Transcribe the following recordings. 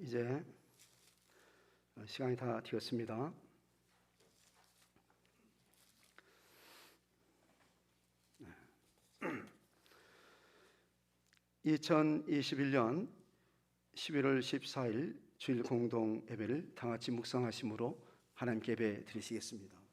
이제 시간이 다 되었습니다. 2021년 11월 14일 주일 공동 예배를 다 같이 묵상하심으로 하나님께 예배 드리시겠습니다.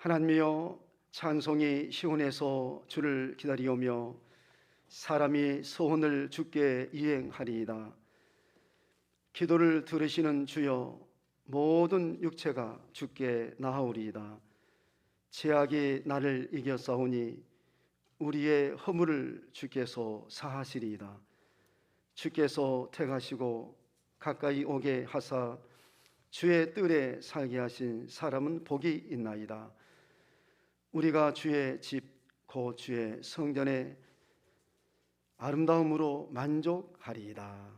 하나님이여, 찬송이 시온에서 주를 기다리오며 사람이 소원을 주께 이행하리이다. 기도를 들으시는 주여, 모든 육체가 주께 나아오리이다. 죄악이 나를 이겼사오니 우리의 허물을 주께서 사하시리이다. 주께서 택하시고 가까이 오게 하사 주의 뜰에 살게 하신 사람은 복이 있나이다. 우리가 주의 집 곧 주의 성전의 아름다움으로 만족하리이다.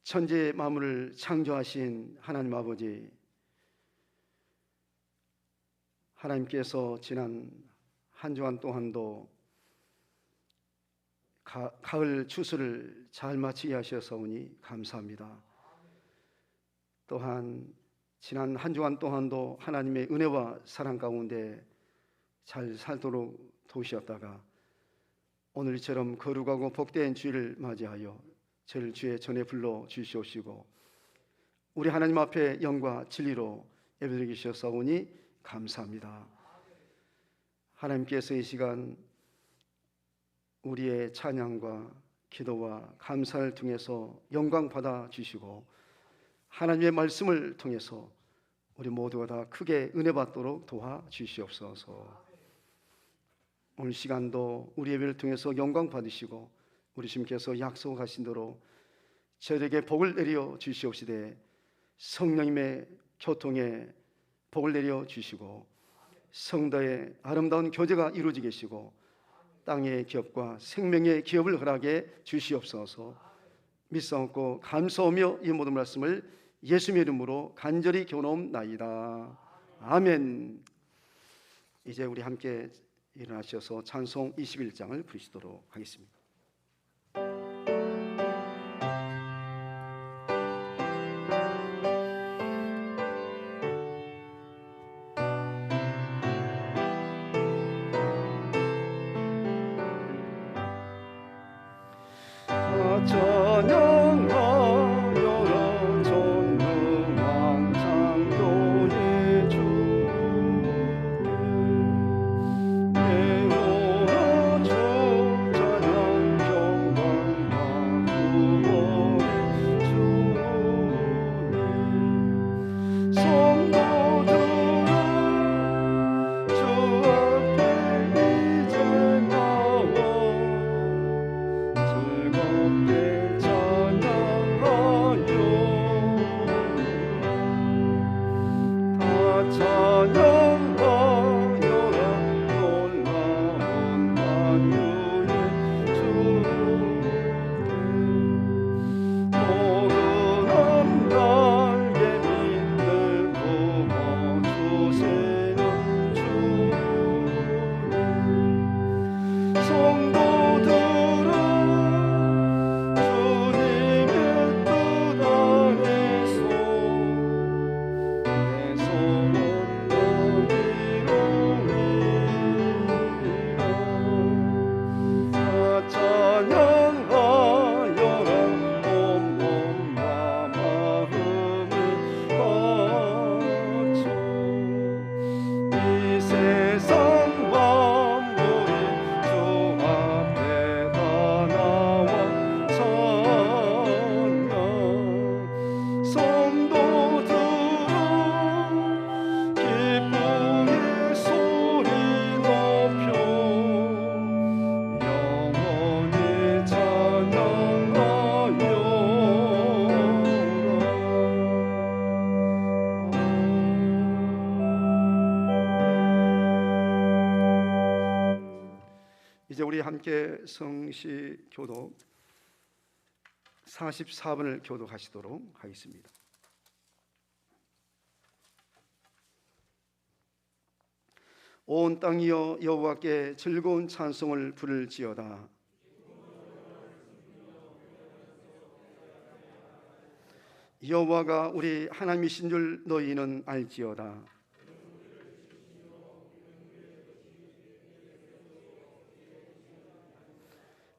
천지 만물을 창조하신 하나님 아버지, 하나님께서 지난 한 주간 동안도 가을 추수를 잘 마치게 하셔서오니 감사합니다. 또한 지난 한 주간 동안도 하나님의 은혜와 사랑 가운데 잘 살도록 도우셨다가 오늘처럼 거룩하고 복된 주일을 맞이하여 저를 주의 전에 불러 주시옵시고 우리 하나님 앞에 영과 진리로 예배드리게 주셨사오니 감사합니다. 하나님께서 이 시간 우리의 찬양과 기도와 감사를 통해서 영광 받아 주시고 하나님의 말씀을 통해서 우리 모두가 다 크게 은혜 받도록 도와주시옵소서. 오늘 시간도 우리 예배를 통해서 영광 받으시고 우리 주님께서 약속하신 대로 저에게 복을 내려 주시옵시되 성령님의 교통에 복을 내려 주시고 성도의 아름다운 교제가 이루어지게 하시고 땅의 기업과 생명의 기업을 허락해 주시옵소서. 믿사옵고 감사하며 이 모든 말씀을 예수님의 이름으로 간절히 기원하옵나이다. 아멘. 이제 우리 함께 일어나셔서 찬송 21장을 부르시도록 하겠습니다. 찬양하여 이제 우리 함께 성시 교독 44번을 교독하시도록 하겠습니다. 온 땅이여 여호와께 즐거운 찬송을 부를지어다. 여호와가 우리 하나님이신 줄 너희는 알지어다.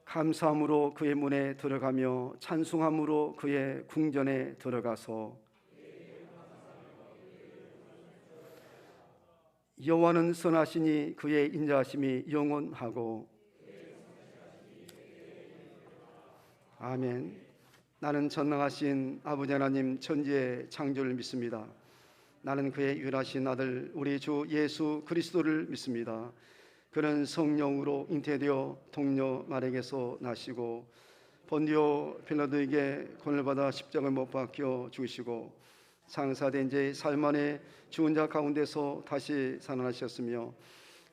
감사함으로 그의 문에 들어가며 찬송함으로 그의 궁전에 들어가서 여호와는 선하시니 그의 인자하심이 영원하고. 아멘. 나는 전능하신 아버지 하나님 천지의 창조를 믿습니다. 나는 그의 유일하신 아들 우리 주 예수 그리스도를 믿습니다. 그는 성령으로 잉태되어 동료 마리아에게서 나시고 본디오 빌라도에게 고난을 받아 십자가에 못 박혀 죽으시고 장사된 제 삶 안에 죽은 자 가운데서 다시 살아나셨으며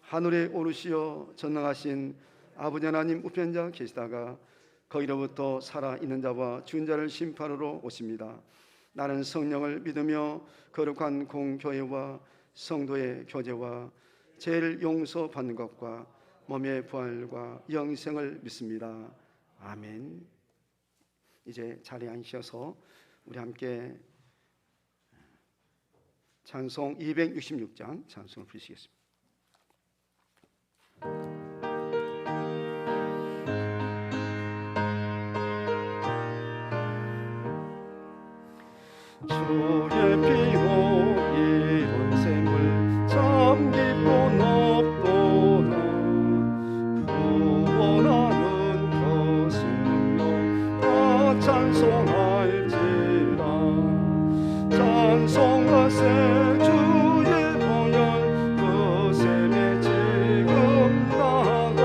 하늘에 오르시어 전능하신 아버지 하나님 우편자 계시다가 거기로부터 살아있는 자와 죽은 자를 심판하러 오십니다. 나는 성령을 믿으며 거룩한 공교회와 성도의 교제와 죄를 용서받는 것과 몸의 부활과 영생을 믿습니다. 아멘. 이제 자리에 앉으셔서 우리 함께 찬송 266장 찬송을 부르시겠습니다. 주의 피로 이룬 샘을 참 깊고 높도다. 구원하는 것은요 다 찬송할지라. 찬송하세 주의 보혈 그 샘에 지금 나가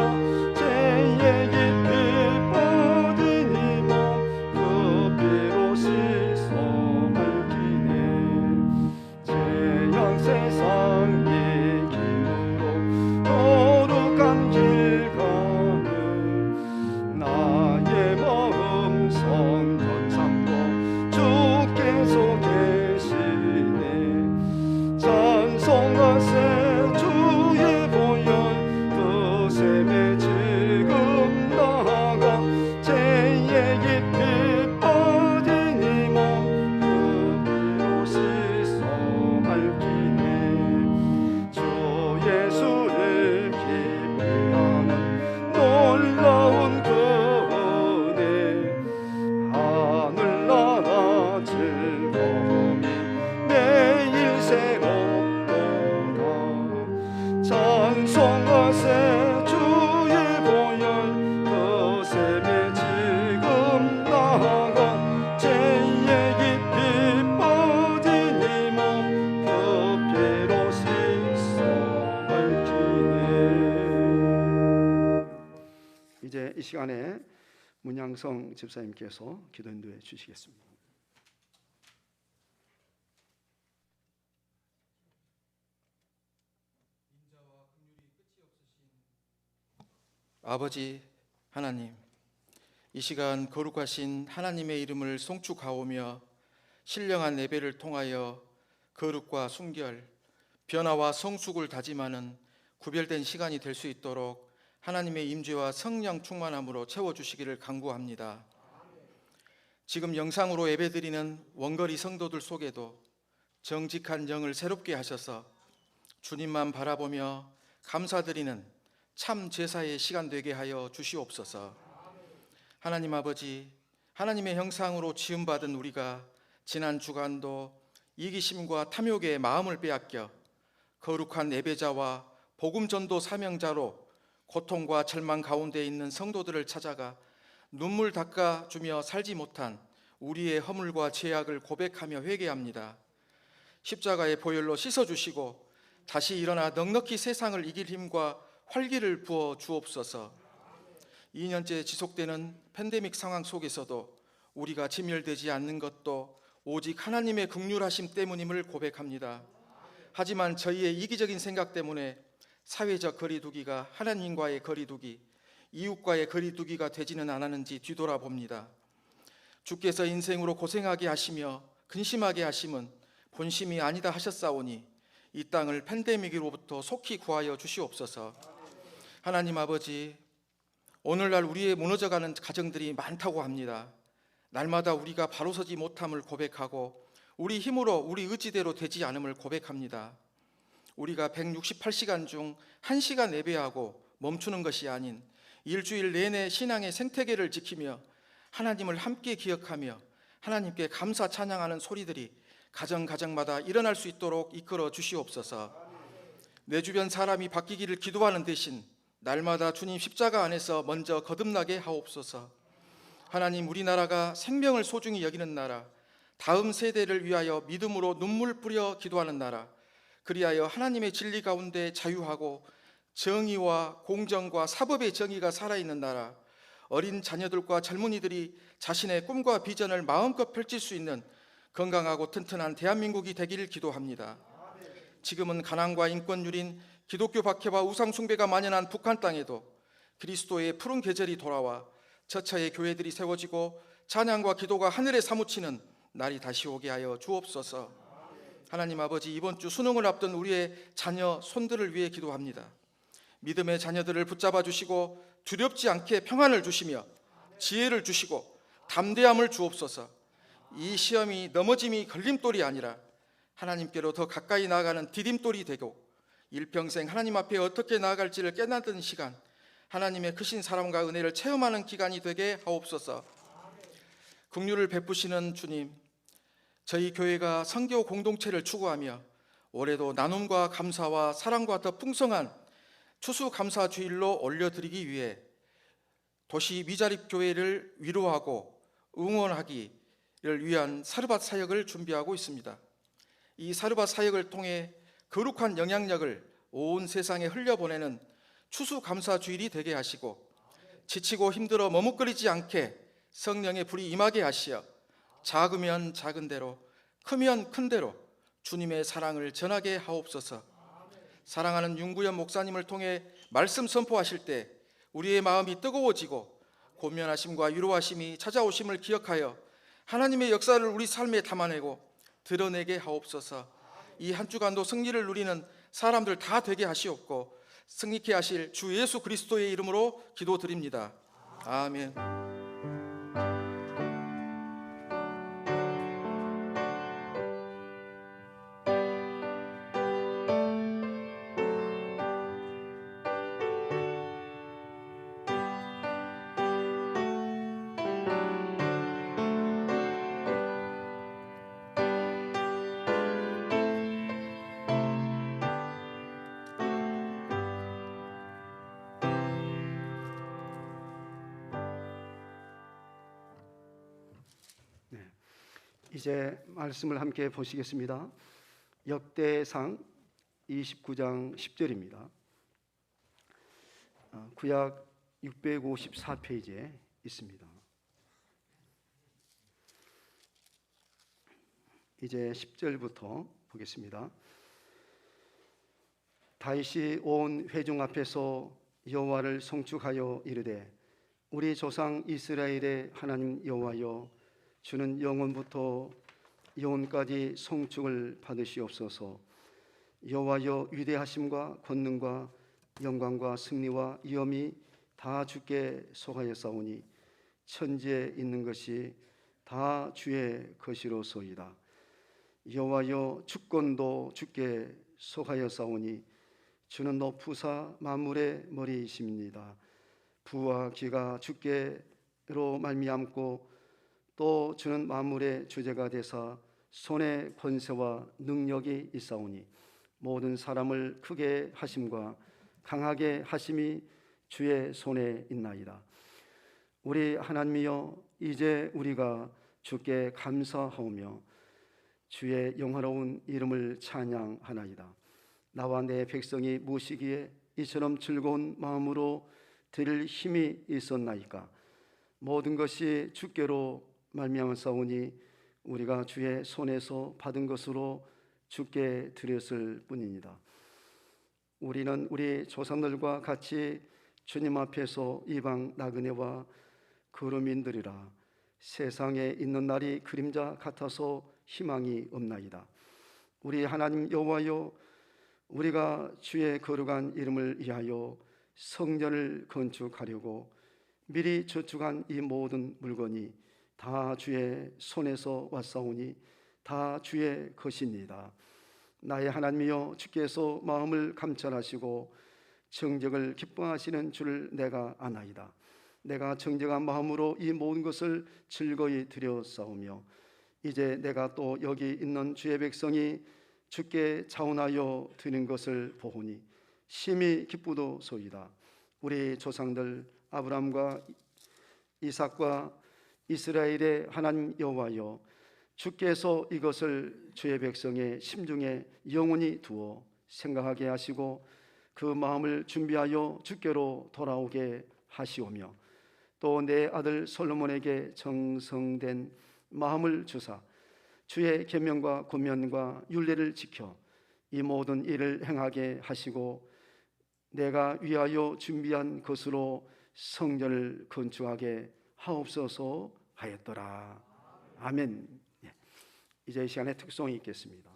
죄에 깊이 빠진 이 몸 그 피로 씻어 세상 이김으로 거룩한 길 가는 나의 마음 성전 삼고 주께서 계시네. 찬송하세 주의 보혈 그 샘에 지금 나가 죄에 깊이 빠진 이 몸 그 피로 씻어 밝히네. 주 예수를 기쁘이하는 놀라운 그 은혜 하늘나라 즐거움이 매일 새롭도다. 찬송하세 주의 보혈 그 샘에 지금 나가 죄에 깊이 빠진 이 몸 그 피로 씻어 밝히네. 이제 이 시간에 문양성 집사님께서 기도 인도해 주시겠습니다. 아버지 하나님, 이 시간 거룩하신 하나님의 이름을 송축하오며 신령한 예배를 통하여 거룩과 순결, 변화와 성숙을 다짐하는 구별된 시간이 될 수 있도록 하나님의 임재와 성령 충만함으로 채워주시기를 간구합니다. 지금 영상으로 예배드리는 원거리 성도들 속에도 정직한 영을 새롭게 하셔서 주님만 바라보며 감사드리는 참 제사의 시간 되게 하여 주시옵소서. 하나님 아버지, 하나님의 형상으로 지음받은 우리가 지난 주간도 이기심과 탐욕의 마음을 빼앗겨 거룩한 예배자와 복음전도 사명자로 고통과 절망 가운데 있는 성도들을 찾아가 눈물 닦아주며 살지 못한 우리의 허물과 죄악을 고백하며 회개합니다. 십자가의 보혈로 씻어주시고 다시 일어나 넉넉히 세상을 이길 힘과 활기를 부어 주옵소서. 2년째 지속되는 팬데믹 상황 속에서도 우리가 진멸되지 않는 것도 오직 하나님의 긍휼하심 때문임을 고백합니다. 하지만 저희의 이기적인 생각 때문에 사회적 거리두기가 하나님과의 거리두기, 이웃과의 거리두기가 되지는 않았는지 뒤돌아봅니다. 주께서 인생으로 고생하게 하시며 근심하게 하심은 본심이 아니다 하셨사오니 이 땅을 팬데믹으로부터 속히 구하여 주시옵소서. 하나님 아버지, 오늘날 우리의 무너져가는 가정들이 많다고 합니다. 날마다 우리가 바로 서지 못함을 고백하고 우리 힘으로 우리 의지대로 되지 않음을 고백합니다. 우리가 168시간 중 1시간 예배하고 멈추는 것이 아닌 일주일 내내 신앙의 생태계를 지키며 하나님을 함께 기억하며 하나님께 감사 찬양하는 소리들이 가정마다 일어날 수 있도록 이끌어 주시옵소서. 내 주변 사람이 바뀌기를 기도하는 대신 날마다 주님 십자가 안에서 먼저 거듭나게 하옵소서. 하나님, 우리나라가 생명을 소중히 여기는 나라, 다음 세대를 위하여 믿음으로 눈물 뿌려 기도하는 나라, 그리하여 하나님의 진리 가운데 자유하고 정의와 공정과 사법의 정의가 살아있는 나라, 어린 자녀들과 젊은이들이 자신의 꿈과 비전을 마음껏 펼칠 수 있는 건강하고 튼튼한 대한민국이 되기를 기도합니다. 지금은 가난과 인권유린 기독교 박해와 우상 숭배가 만연한 북한 땅에도 그리스도의 푸른 계절이 돌아와 저처의 교회들이 세워지고 찬양과 기도가 하늘에 사무치는 날이 다시 오게 하여 주옵소서. 하나님 아버지, 이번 주 수능을 앞둔 우리의 자녀 손들을 위해 기도합니다. 믿음의 자녀들을 붙잡아 주시고 두렵지 않게 평안을 주시며 지혜를 주시고 담대함을 주옵소서. 이 시험이 넘어짐이 걸림돌이 아니라 하나님께로 더 가까이 나아가는 디딤돌이 되고 일평생 하나님 앞에 어떻게 나아갈지를 깨닫는 시간, 하나님의 크신 사랑과 은혜를 체험하는 기간이 되게 하옵소서. 긍휼을 베푸시는 주님, 저희 교회가 선교 공동체를 추구하며 올해도 나눔과 감사와 사랑과 더 풍성한 추수감사 주일로 올려드리기 위해 도시 미자립 교회를 위로하고 응원하기를 위한 사르밧 사역을 준비하고 있습니다. 이 사르밧 사역을 통해 거룩한 영향력을 온 세상에 흘려보내는 추수감사 주일이 되게 하시고 지치고 힘들어 머뭇거리지 않게 성령의 불이 임하게 하시어 작으면 작은 대로 크면 큰 대로 주님의 사랑을 전하게 하옵소서. 사랑하는 윤구현 목사님을 통해 말씀 선포하실 때 우리의 마음이 뜨거워지고 고면하심과 위로하심이 찾아오심을 기억하여 하나님의 역사를 우리 삶에 담아내고 드러내게 하옵소서. 이 한 주간도 승리를 누리는 사람들 다 되게 하시옵고 승리케 하실 주 예수 그리스도의 이름으로 기도드립니다. 아멘. 이제 말씀을 함께 보시겠습니다. 역대상 29장 10절입니다. 구약 654페이지에 있습니다. 이제 10절부터 보겠습니다. 다윗이 온 회중 앞에서 여호와를 송축하여 이르되 우리 조상 이스라엘의 하나님 여호와여, 주는 영원부터 영원까지 송축을 받으시옵소서. 여호와여, 위대하심과 권능과 영광과 승리와 위엄이 다 주께 속하였사오니 천지에 있는 것이 다 주의 것이로소이다. 여호와여, 주권도 주께 속하였사오니 주는 높으사 만물의 머리이십니다. 부와 귀가 주께로 말미암고 또 주는 만물의 주제가 되사 손에 권세와 능력이 있사오니 모든 사람을 크게 하심과 강하게 하심이 주의 손에 있나이다. 우리 하나님이여, 이제 우리가 주께 감사하오며 주의 영화로운 이름을 찬양하나이다. 나와 내 백성이 무엇이기에 이처럼 즐거운 마음으로 드릴 힘이 있었나이까. 모든 것이 주께로 말미암았사오니 우리가 주의 손에서 받은 것으로 주께 드렸을 뿐입니다. 우리는 우리 조상들과 같이 주님 앞에서 이방 나그네와 거류민들이라 세상에 있는 날이 그림자 같아서 희망이 없나이다. 우리 하나님 여호와여, 우리가 주의 거룩한 이름을 위하여 성전을 건축하려고 미리 저축한 이 모든 물건이 다 주의 손에서 왔사오니 다 주의 것입니다. 나의 하나님이여, 주께서 마음을 감찰하시고 정직을 기뻐하시는 줄 내가 아나이다. 내가 정직한 마음으로 이 모든 것을 즐거이 드렸사오며 이제 내가 또 여기 있는 주의 백성이 주께 자원하여 드리는 것을 보오니 심히 기쁘도소이다. 우리 조상들 아브라함과 이삭과 이스라엘의 하나님 여호와여, 주께서 이것을 주의 백성의 심중에 영원히 두어 생각하게 하시고 그 마음을 준비하여 주께로 돌아오게 하시오며 또 내 아들 솔로몬에게 정성된 마음을 주사 주의 계명과 권면과 율례를 지켜 이 모든 일을 행하게 하시고 내가 위하여 준비한 것으로 성전을 건축하게 하옵소서 하였더라. 아멘. 이제 이 시간에 특송이 있겠습니다.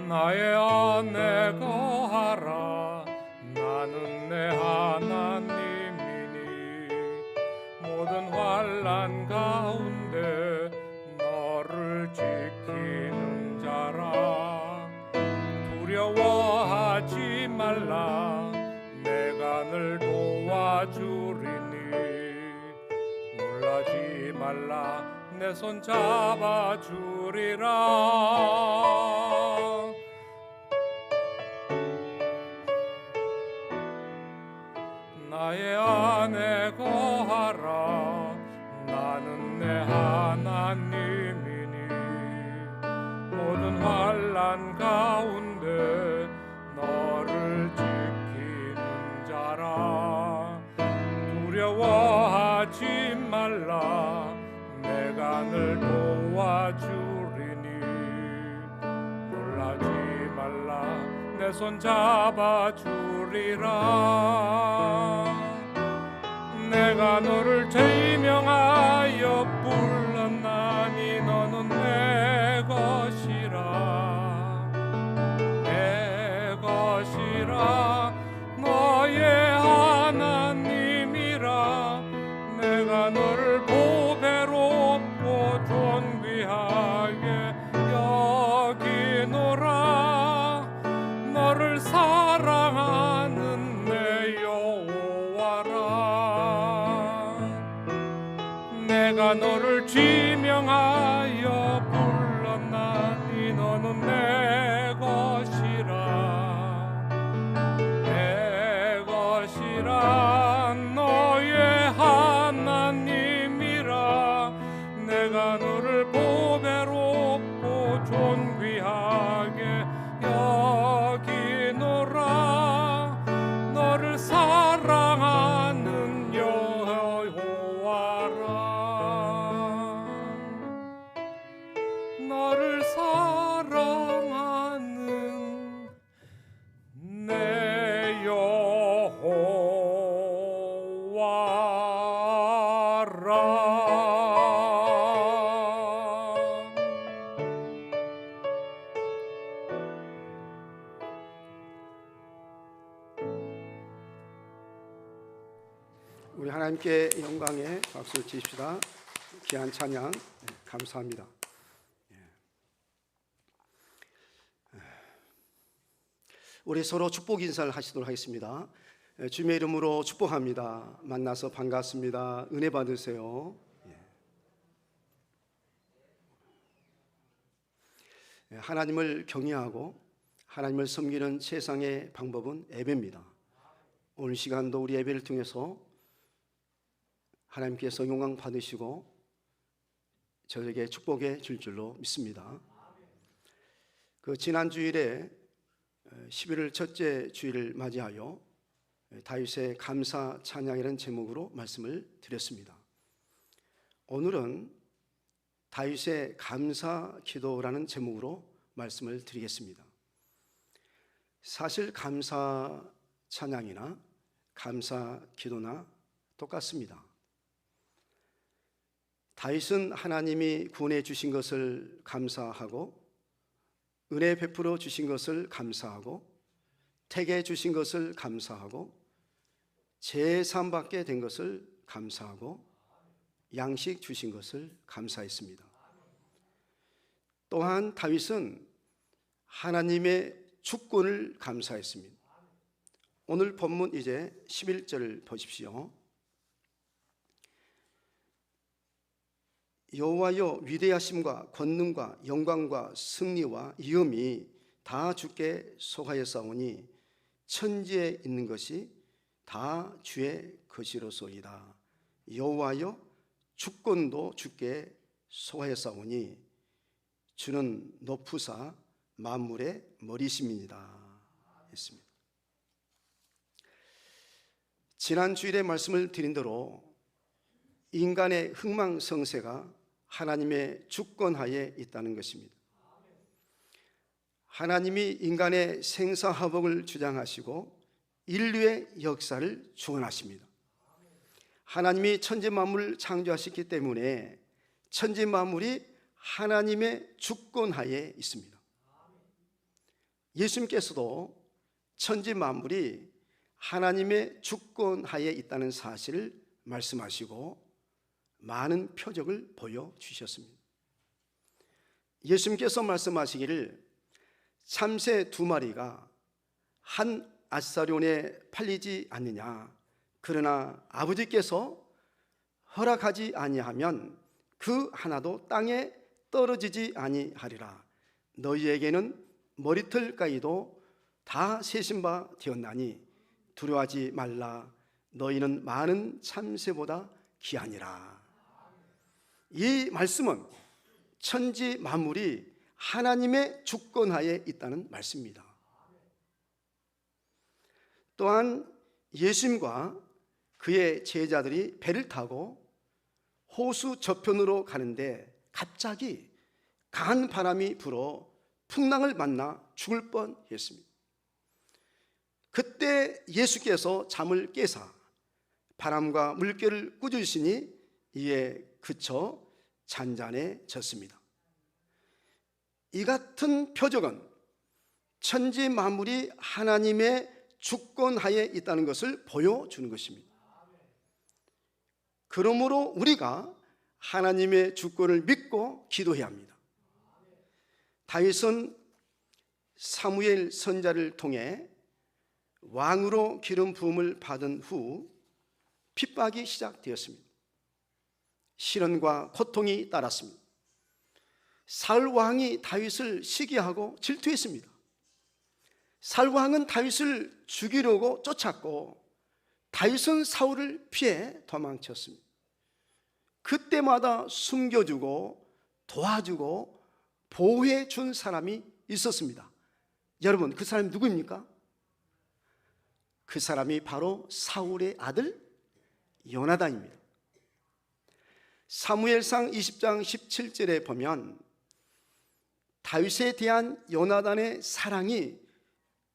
나의 안에 거하라. 나는 내 하나님이니 모든 환난 가운데 너를 지키는 자라. 두려워하지 말라. 내가 늘 도와주리니 놀라지 말라. 내 손 잡아주리라. 나의 안에 거하라. 나는 내 하나님이니 모든 환난 가운데 너를 지키는 자라. 두려워하지 말라. 내가 늘 도와주리니 놀라지 말라. 내 손 잡아주리라. 내가 너를 제명하여 불렀나니 너는 내 것이라. 내 것이라. 너의 하나님이라. 내가 너를 보배롭고 존귀하게 여기노라. 너를 사랑하는 내 여호와라. 내가 너를 지명하여 불렀나니 너는 내 것이라. 내 것이라. 너의 하나님이라. 내가 너를 보배롭고 존귀하게 여기노라. 너를 사랑하는 여호와라. 너를 사랑하는 내 여호와라. 우리 하나님께 영광의 박수 치십시다. 귀한 찬양 감사합니다. 우리 서로 축복 인사를 하시도록 하겠습니다. 주님의 이름으로 축복합니다. 만나서 반갑습니다. 은혜 받으세요. 하나님을 경외하고 하나님을 섬기는 최상의 방법은 예배입니다. 오늘 시간도 우리 예배를 통해서 하나님께서 영광 받으시고 저에게 축복해 줄 줄로 믿습니다. 지난 주일에 11월 첫째 주일을 맞이하여 다윗의 감사 찬양이라는 제목으로 말씀을 드렸습니다. 오늘은 다윗의 감사 기도라는 제목으로 말씀을 드리겠습니다. 사실 감사 찬양이나 감사 기도나 똑같습니다. 다윗은 하나님이 구원해 주신 것을 감사하고 은혜 베풀어 주신 것을 감사하고 택해 주신 것을 감사하고 재산 받게 된 것을 감사하고 양식 주신 것을 감사했습니다. 또한 다윗은 하나님의 주권을 감사했습니다. 오늘 본문 이제 11절을 보십시오. 여호와여, 위대하심과 권능과 영광과 승리와 위엄이 다 주께 속하였사오니 천지에 있는 것이 다 주의 것이로소이다. 여호와여, 주권도 주께 속하였사오니 주는 높으사 만물의 머리심이니이다 했습니다. 지난 주일에 말씀을 드린 대로 인간의 흥망성쇠가 하나님의 주권하에 있다는 것입니다. 하나님이 인간의 생사화복을 주장하시고 인류의 역사를 주관하십니다. 하나님이 천지만물을 창조하셨기 때문에 천지만물이 하나님의 주권하에 있습니다. 예수님께서도 천지만물이 하나님의 주권하에 있다는 사실을 말씀하시고 많은 표적을 보여주셨습니다. 예수님께서 말씀하시기를 참새 2마리가 한 아사론에 팔리지 않느냐, 그러나 아버지께서 허락하지 아니하면 그 하나도 땅에 떨어지지 아니하리라. 너희에게는 머리털 가지도 다 세신 바 되었나니 두려워하지 말라. 너희는 많은 참새보다 귀하니라. 이 말씀은 천지 만물이 하나님의 주권하에 있다는 말씀입니다. 또한 예수님과 그의 제자들이 배를 타고 호수 저편으로 가는데 갑자기 강한 바람이 불어 풍랑을 만나 죽을 뻔했습니다. 그때 예수께서 잠을 깨사 바람과 물결을 꾸짖으시니 이에 그쳐 잔잔해졌습니다. 이 같은 표적은 천지 만물이 하나님의 주권하에 있다는 것을 보여주는 것입니다. 그러므로 우리가 하나님의 주권을 믿고 기도해야 합니다. 다윗은 사무엘 선지자를 통해 왕으로 기름 부음을 받은 후 핍박이 시작되었습니다. 시련과 고통이 따랐습니다. 사울 왕이 다윗을 시기하고 질투했습니다. 사울 왕은 다윗을 죽이려고 쫓았고 다윗은 사울을 피해 도망쳤습니다. 그때마다 숨겨주고 도와주고 보호해 준 사람이 있었습니다. 여러분, 그 사람이 누구입니까? 그 사람이 바로 사울의 아들 요나단입니다. 사무엘상 20장 17절에 보면 다윗에 대한 요나단의 사랑이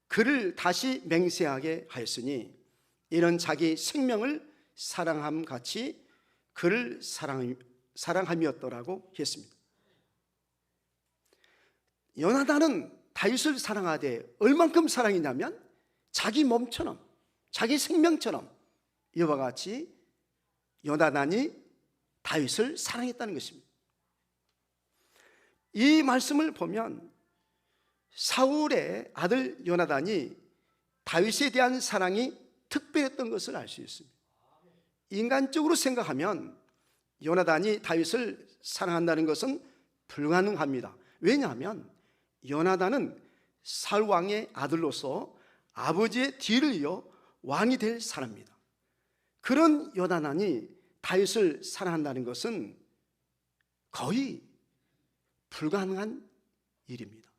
그를 다시 맹세하게 하였으니 이는 자기 생명을 사랑함 같이 그를 사랑함이었더라고 했습니다. 요나단은 다윗을 사랑하되 얼만큼 사랑이냐면 자기 몸처럼 자기 생명처럼 이와 같이 요나단이 다윗을 사랑했다는 것입니다. 이 말씀을 보면 사울의 아들 요나단이 다윗에 대한 사랑이 특별했던 것을 알 수 있습니다. 인간적으로 생각하면 요나단이 다윗을 사랑한다는 것은 불가능합니다. 왜냐하면 요나단은 사울 왕의 아들로서 아버지의 뒤를 이어 왕이 될 사람입니다. 그런 요나단이 다윗을 사랑한다는 것은 거의 불가능한 일입니다.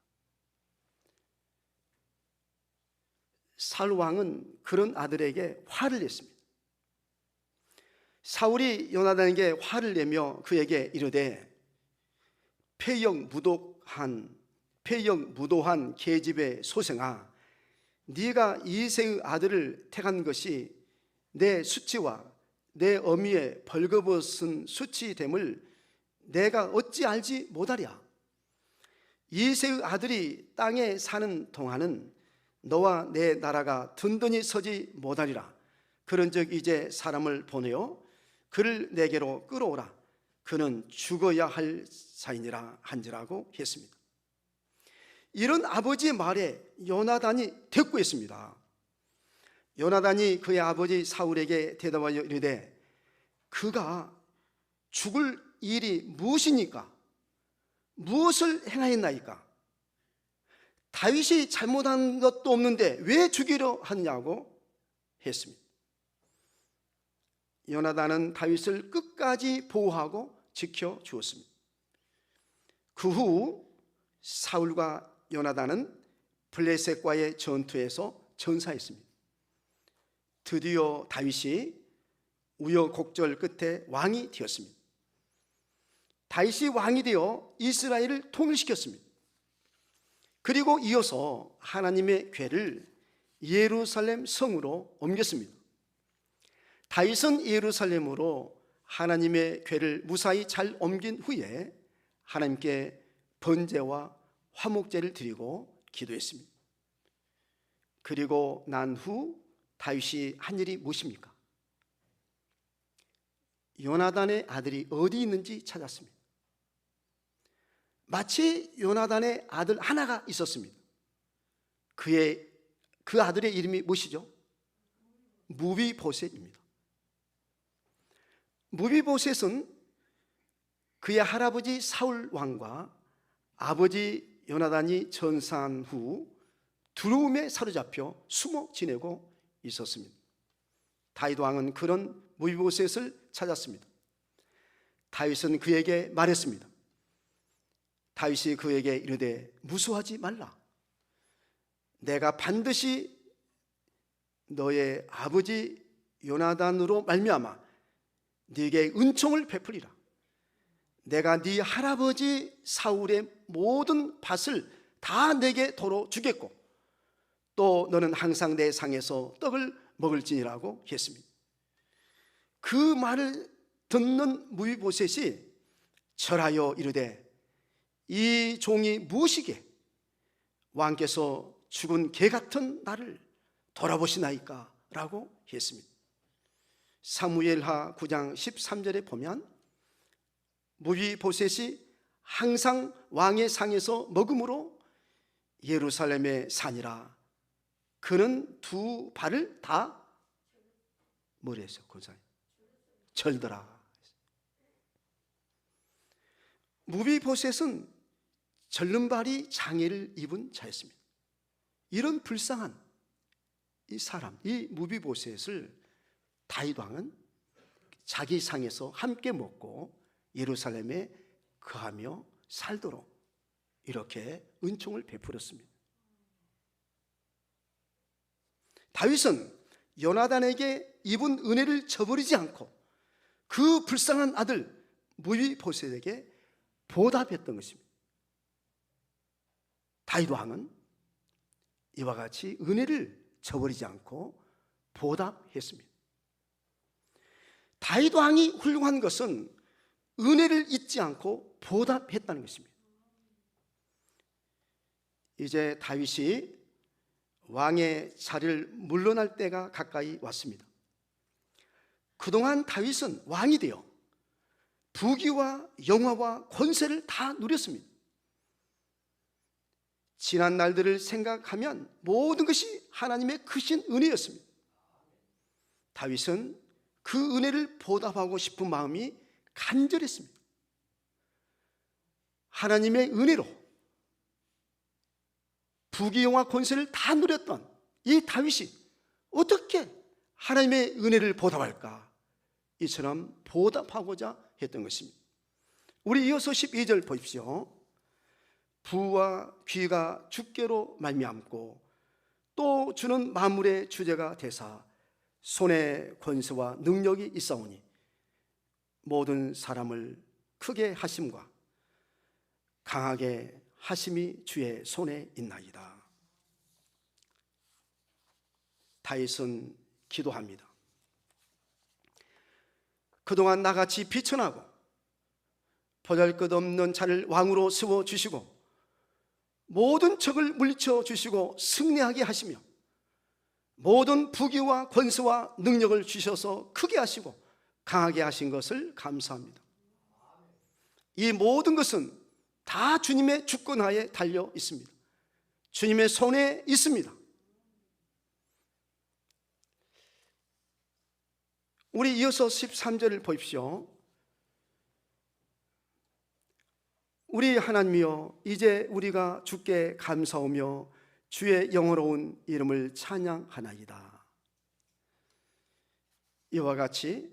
사울 왕은 그런 아들에게 화를 냈습니다. 사울이 요나단에게 화를 내며 그에게 이르되 폐역 무도한 계집의 소생아, 네가 이새의 아들을 택한 것이 내 수치와 내 어미의 벌거벗은 수치됨을 내가 어찌 알지 못하랴. 이새의 아들이 땅에 사는 동안은 너와 내 나라가 든든히 서지 못하리라. 그런즉 이제 사람을 보내어 그를 내게로 끌어오라. 그는 죽어야 할 사인이라 한지라고 했습니다. 이런 아버지의 말에 요나단이 대꾸했습니다. 요나단이 그의 아버지 사울에게 대답하여 이르되 그가 죽을 일이 무엇이니까? 무엇을 행하였나이까? 다윗이 잘못한 것도 없는데 왜 죽이려 하느냐고 했습니다. 요나단은 다윗을 끝까지 보호하고 지켜주었습니다. 그 후 사울과 요나단은 블레셋과의 전투에서 전사했습니다. 드디어 다윗이 우여곡절 끝에 왕이 되었습니다. 다윗이 왕이 되어 이스라엘을 통일시켰습니다. 그리고 이어서 하나님의 궤를 예루살렘 성으로 옮겼습니다. 다윗은 예루살렘으로 하나님의 궤를 무사히 잘 옮긴 후에 하나님께 번제와 화목제를 드리고 기도했습니다. 그리고 난 후 다윗이 한 일이 무엇입니까? 요나단의 아들이 어디 있는지 찾았습니다. 마치 요나단의 아들 하나가 있었습니다. 그 아들의 이름이 무엇이죠? 무비보셋입니다. 무비보셋은 그의 할아버지 사울 왕과 아버지 요나단이 전사한 후 두려움에 사로잡혀 숨어 지내고 있었습니다. 다윗 왕은 그런 무비보셋을 찾았습니다. 다윗은 그에게 말했습니다. 다윗이 그에게 이르되 무서워하지 말라. 내가 반드시 너의 아버지 요나단으로 말미암아 네게 은총을 베풀리라. 내가 네 할아버지 사울의 모든 밭을 다 내게 도로 주겠고 또 너는 항상 내 상에서 떡을 먹을지니라고 했습니다. 그 말을 듣는 무비보셋이 절하여 이르되 이 종이 무엇이게 왕께서 죽은 개 같은 나를 돌아보시나이까? 라고 했습니다. 사무엘하 9장 13절에 보면 무비보셋이 항상 왕의 상에서 먹음으로 예루살렘의 산이라 그는 두 발을 다 뭐라 했어요? 절더라. 무비보셋은 절름발이 장애를 입은 자였습니다. 이런 불쌍한 이 사람, 이 무비보셋을 다윗 왕은 자기 상에서 함께 먹고 예루살렘에 거하며 살도록 이렇게 은총을 베풀었습니다. 다윗은 요나단에게 입은 은혜를 저버리지 않고 그 불쌍한 아들 무비보셋에게 보답했던 것입니다. 다윗 왕은 이와 같이 은혜를 저버리지 않고 보답했습니다. 다윗 왕이 훌륭한 것은 은혜를 잊지 않고 보답했다는 것입니다. 이제 다윗이 왕의 자리를 물러날 때가 가까이 왔습니다. 그동안 다윗은 왕이 되어 부귀와 영화와 권세를 다 누렸습니다. 지난 날들을 생각하면 모든 것이 하나님의 크신 은혜였습니다. 다윗은 그 은혜를 보답하고 싶은 마음이 간절했습니다. 하나님의 은혜로 부귀영화 권세를 다 누렸던 이 다윗이 어떻게 하나님의 은혜를 보답할까? 이처럼 보답하고자 했던 것입니다. 우리 이어서 12절 보십시오. 부와 귀가 주께로 말미암고 또 주는 만물의 주제가 되사 손에 권세와 능력이 있사오니 모든 사람을 크게 하심과 강하게 하심이 주의 손에 있나이다. 다윗은 기도합니다. 그동안 나같이 비천하고 보잘것없는 자를 왕으로 세워주시고 모든 적을 물리쳐 주시고 승리하게 하시며 모든 부귀와 권세와 능력을 주셔서 크게 하시고 강하게 하신 것을 감사합니다. 이 모든 것은 다 주님의 주권하에 달려 있습니다. 주님의 손에 있습니다. 우리 이어서 13절을 보십시오. 우리 하나님이여, 이제 우리가 주께 감사하며 주의 영화로운 이름을 찬양하나이다. 이와 같이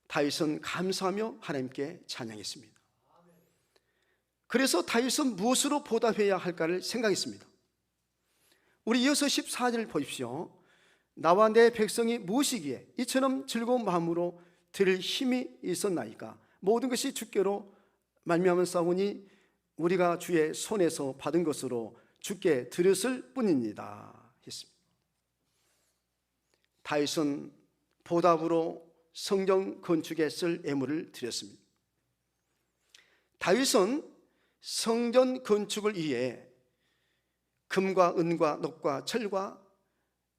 다윗은 감사하며 하나님께 찬양했습니다. 그래서 다윗은 무엇으로 보답해야 할까를 생각했습니다. 우리 이어서 14절을 보십시오. 나와 내 백성이 무엇이기에 이처럼 즐거운 마음으로 드릴 힘이 있었나이까? 모든 것이 주께로 말미암은 싸우니 우리가 주의 손에서 받은 것으로 주께 드렸을 뿐입니다 했습니다. 다윗은 보답으로 성전 건축에 쓸 예물을 드렸습니다. 다윗은 성전 건축을 위해 금과 은과 녹과 철과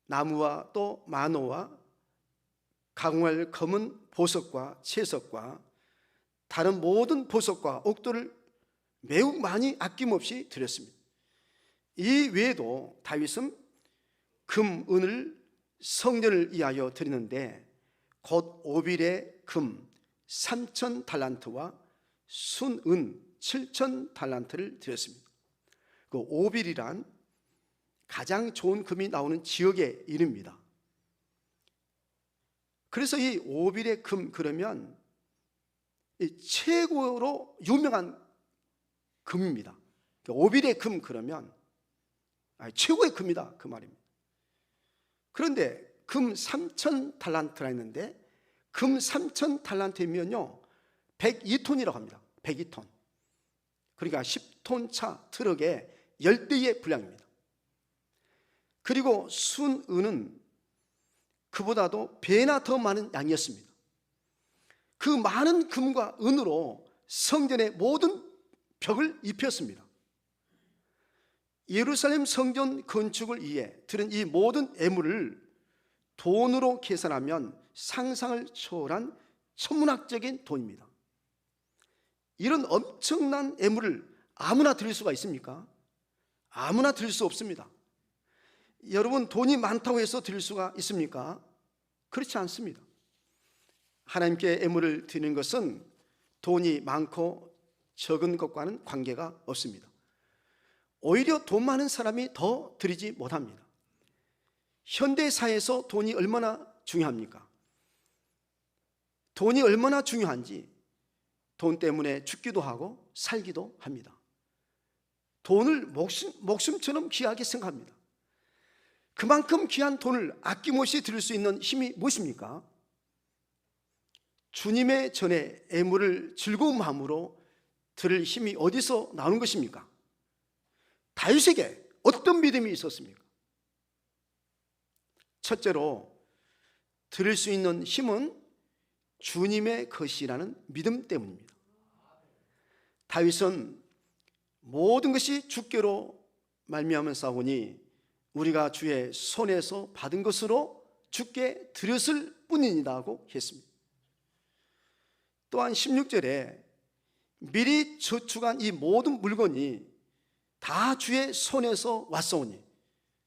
나무와 또 만호와 가공할 검은 보석과 채석과 다른 모든 보석과 옥도를 매우 많이 아낌없이 드렸습니다. 이 외에도 다윗은 금, 은을 성전을 위하여 드리는데 곧 오빌의 금 3,000달란트와 순은 7,000달란트를 드렸습니다. 그 오빌이란 가장 좋은 금이 나오는 지역의 이름입니다. 그래서 이 오빌의 금 그러면 최고로 유명한 금입니다. 오빌의 금 그러면 최고의 금이다 그 말입니다. 그런데 금 3,000달란트라 했는데 금 3,000달란트면요 102톤이라고 합니다. 102톤. 그러니까 10톤 차 트럭의 10대의 분량입니다. 그리고 순은은 그보다도 배나 더 많은 양이었습니다. 그 많은 금과 은으로 성전의 모든 벽을 입혔습니다. 예루살렘 성전 건축을 위해 드린 이 모든 예물을 돈으로 계산하면 상상을 초월한 천문학적인 돈입니다. 이런 엄청난 예물을 아무나 드릴 수가 있습니까? 아무나 드릴 수 없습니다. 여러분 돈이 많다고 해서 드릴 수가 있습니까? 그렇지 않습니다. 하나님께 예물을 드리는 것은 돈이 많고 적은 것과는 관계가 없습니다. 오히려 돈 많은 사람이 더 드리지 못합니다. 현대사회에서 돈이 얼마나 중요합니까? 돈이 얼마나 중요한지 돈 때문에 죽기도 하고 살기도 합니다. 돈을 목숨처럼 귀하게 생각합니다. 그만큼 귀한 돈을 아낌없이 드릴 수 있는 힘이 무엇입니까? 주님의 전에 예물을 즐거운 마음으로 드릴 힘이 어디서 나오는 것입니까? 다윗에게 어떤 믿음이 있었습니까? 첫째로 드릴 수 있는 힘은 주님의 것이라는 믿음 때문입니다. 다윗은 모든 것이 주께로 말미암았사오니 우리가 주의 손에서 받은 것으로 주께 드렸을 뿐이니라고 했습니다. 또한 16절에 미리 저축한 이 모든 물건이 다 주의 손에서 왔사오니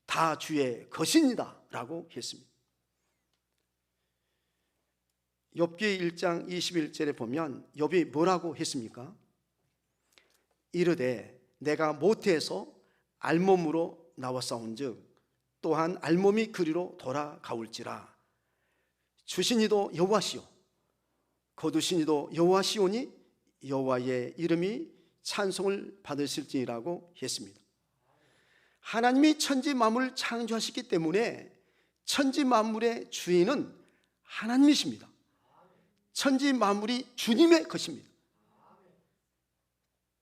다 주의 것입니다 라고 했습니다. 욥기 1장 21절에 보면 욥이 뭐라고 했습니까? 이르되 내가 모태에서 알몸으로 나왔사온즉 또한 알몸이 그리로 돌아가올지라. 주신 이도 여호와시오 거두신 이도 여호와시오니 여호와의 이름이 찬송을 받으실지라고 했습니다. 하나님이 천지 만물을 창조하셨기 때문에 천지 만물의 주인은 하나님이십니다. 천지 만물이 주님의 것입니다.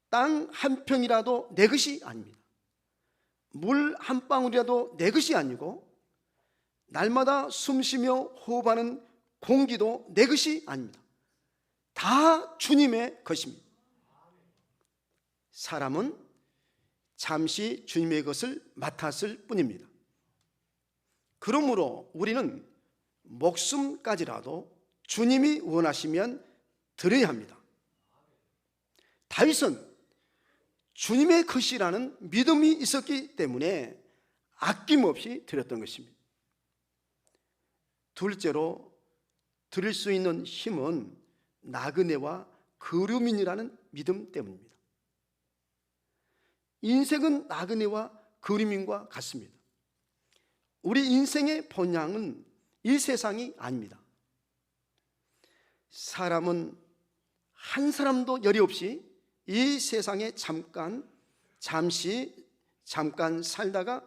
땅 한 평이라도 내 것이 아닙니다. 물 한 방울이라도 내 것이 아니고 날마다 숨쉬며 호흡하는 공기도 내 것이 아닙니다. 다 주님의 것입니다. 사람은 잠시 주님의 것을 맡았을 뿐입니다. 그러므로 우리는 목숨까지라도 주님이 원하시면 드려야 합니다. 다윗은 주님의 것이라는 믿음이 있었기 때문에 아낌없이 드렸던 것입니다. 둘째로 드릴 수 있는 힘은 나그네와 그루민이라는 믿음 때문입니다. 인생은 나그네와 그루민과 같습니다. 우리 인생의 본향은 이 세상이 아닙니다. 사람은 한 사람도 여리 없이 이 세상에 잠시 살다가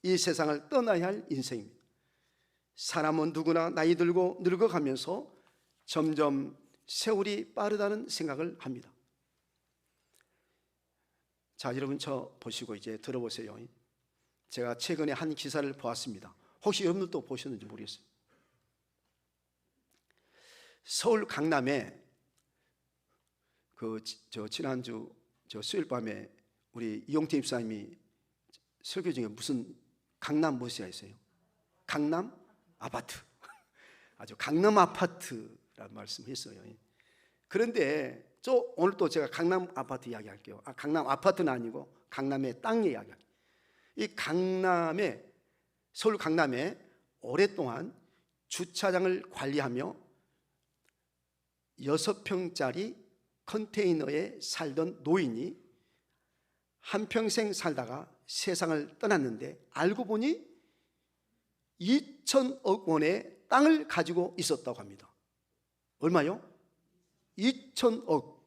이 세상을 떠나야 할 인생입니다. 사람은 누구나 나이 들고 늙어가면서 점점 세월이 빠르다는 생각을 합니다. 자, 여러분 저 보시고 이제 들어보세요. 제가 최근에 한 기사를 보았습니다. 혹시 여러분들도 보셨는지 모르겠어요. 서울 강남에 지난주 수요일 밤에 우리 이용태 집사님이 설교 중에 무슨 강남 무엇이라 했어요? 강남 아파트. 아주 강남 아파트라는 말씀했어요. 그런데 오늘 또 제가 강남 아파트 이야기할게요. 강남 아파트는 아니고 강남의 땅 이야기할게요. 이 서울 강남에 오랫동안 주차장을 관리하며 6평짜리 컨테이너에 살던 노인이 한평생 살다가 세상을 떠났는데 알고 보니 2천억 원의 땅을 가지고 있었다고 합니다. 얼마요? 2천억.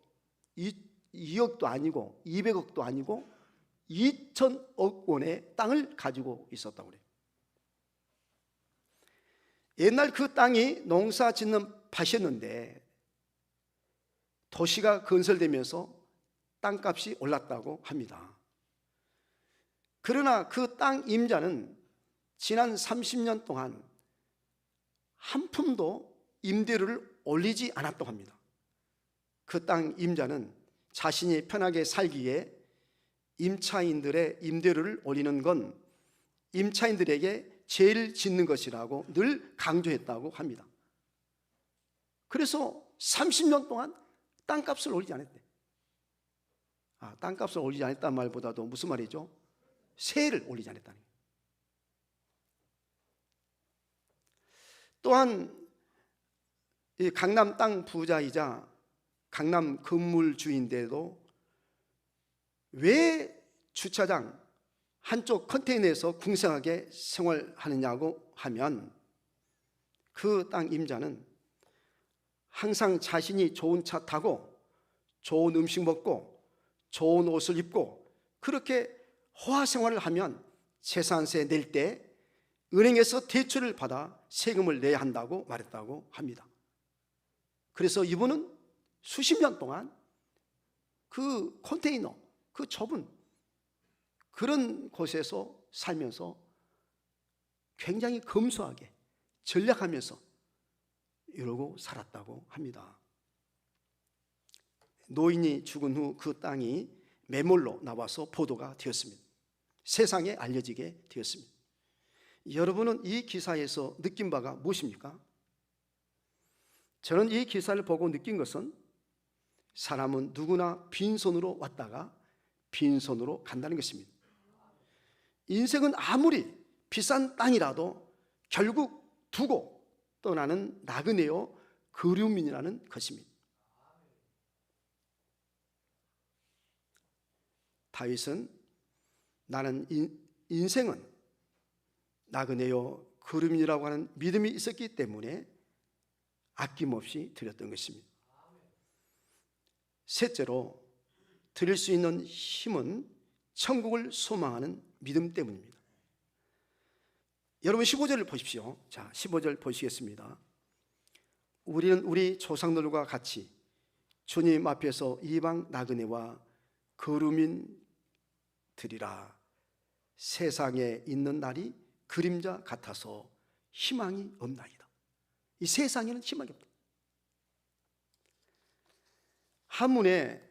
2억도 아니고 200억도 아니고 2천억 원의 땅을 가지고 있었다고 그래요. 옛날 그 땅이 농사 짓는 밭이었는데 도시가 건설되면서 땅값이 올랐다고 합니다. 그러나 그 땅 임자는 지난 30년 동안 한 푼도 임대료를 올리지 않았다고 합니다. 그 땅 임자는 자신이 편하게 살기에 임차인들의 임대료를 올리는 건 임차인들에게 죄를 짓는 것이라고 늘 강조했다고 합니다. 그래서 30년 동안 땅값을 올리지 않았대. 땅값을 올리지 않았다는 말보다도 무슨 말이죠? 세를 올리지 않았다는 거예요. 또한 이 강남 땅 부자이자 강남 건물주인데도 왜 주차장 한쪽 컨테이너에서 궁생하게 생활하느냐고 하면 그 땅 임자는 항상 자신이 좋은 차 타고 좋은 음식 먹고 좋은 옷을 입고 그렇게 호화 생활을 하면 재산세 낼 때 은행에서 대출을 받아 세금을 내야 한다고 말했다고 합니다. 그래서 이분은 수십 년 동안 그 컨테이너, 그 좁은 그런 곳에서 살면서 굉장히 검소하게 전략하면서 이러고 살았다고 합니다. 노인이 죽은 후 그 땅이 매물로 나와서 보도가 되었습니다. 세상에 알려지게 되었습니다. 여러분은 이 기사에서 느낀 바가 무엇입니까? 저는 이 기사를 보고 느낀 것은 사람은 누구나 빈손으로 왔다가 빈손으로 간다는 것입니다. 인생은 아무리 비싼 땅이라도 결국 두고 떠나는 나그네요 그루민이라는 것입니다. 다윗은 나는 인생은 나그네요 그루민이라고 하는 믿음이 있었기 때문에 아낌없이 드렸던 것입니다. 셋째로 드릴 수 있는 힘은 천국을 소망하는 믿음 때문입니다. 여러분 15절을 보십시오. 자, 15절 보시겠습니다. 우리는 우리 조상들과 같이 주님 앞에서 이방 나그네와 거류민 들이라. 세상에 있는 날이 그림자 같아서 희망이 없나이다. 이 세상에는 희망이 없다. 한문에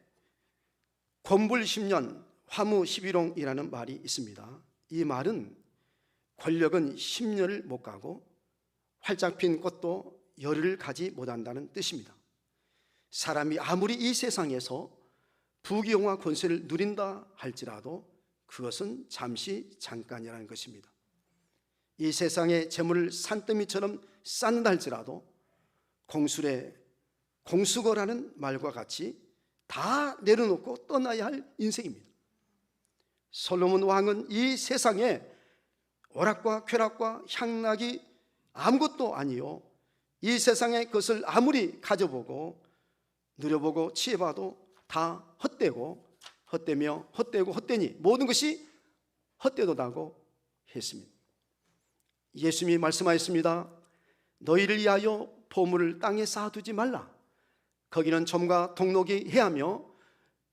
권불 10년 화무 11홍이라는 말이 있습니다. 이 말은 권력은 10년을 못 가고 활짝 핀 꽃도 열흘을 가지 못한다는 뜻입니다. 사람이 아무리 이 세상에서 부귀영화 권세를 누린다 할지라도 그것은 잠시 잠깐이라는 것입니다. 이 세상의 재물을 산더미처럼 쌓는다 할지라도 공술에 공수거라는 말과 같이 다 내려놓고 떠나야 할 인생입니다. 솔로몬 왕은 이 세상에 오락과 쾌락과 향락이 아무것도 아니요, 이 세상의 것을 아무리 가져보고 누려보고 취해봐도 다 헛되고 헛되며 헛되고 헛되니 모든 것이 헛되도다고 했습니다. 예수님이 말씀하였습니다. 너희를 위하여 보물을 땅에 쌓아두지 말라. 거기는 점과 동록이 해하며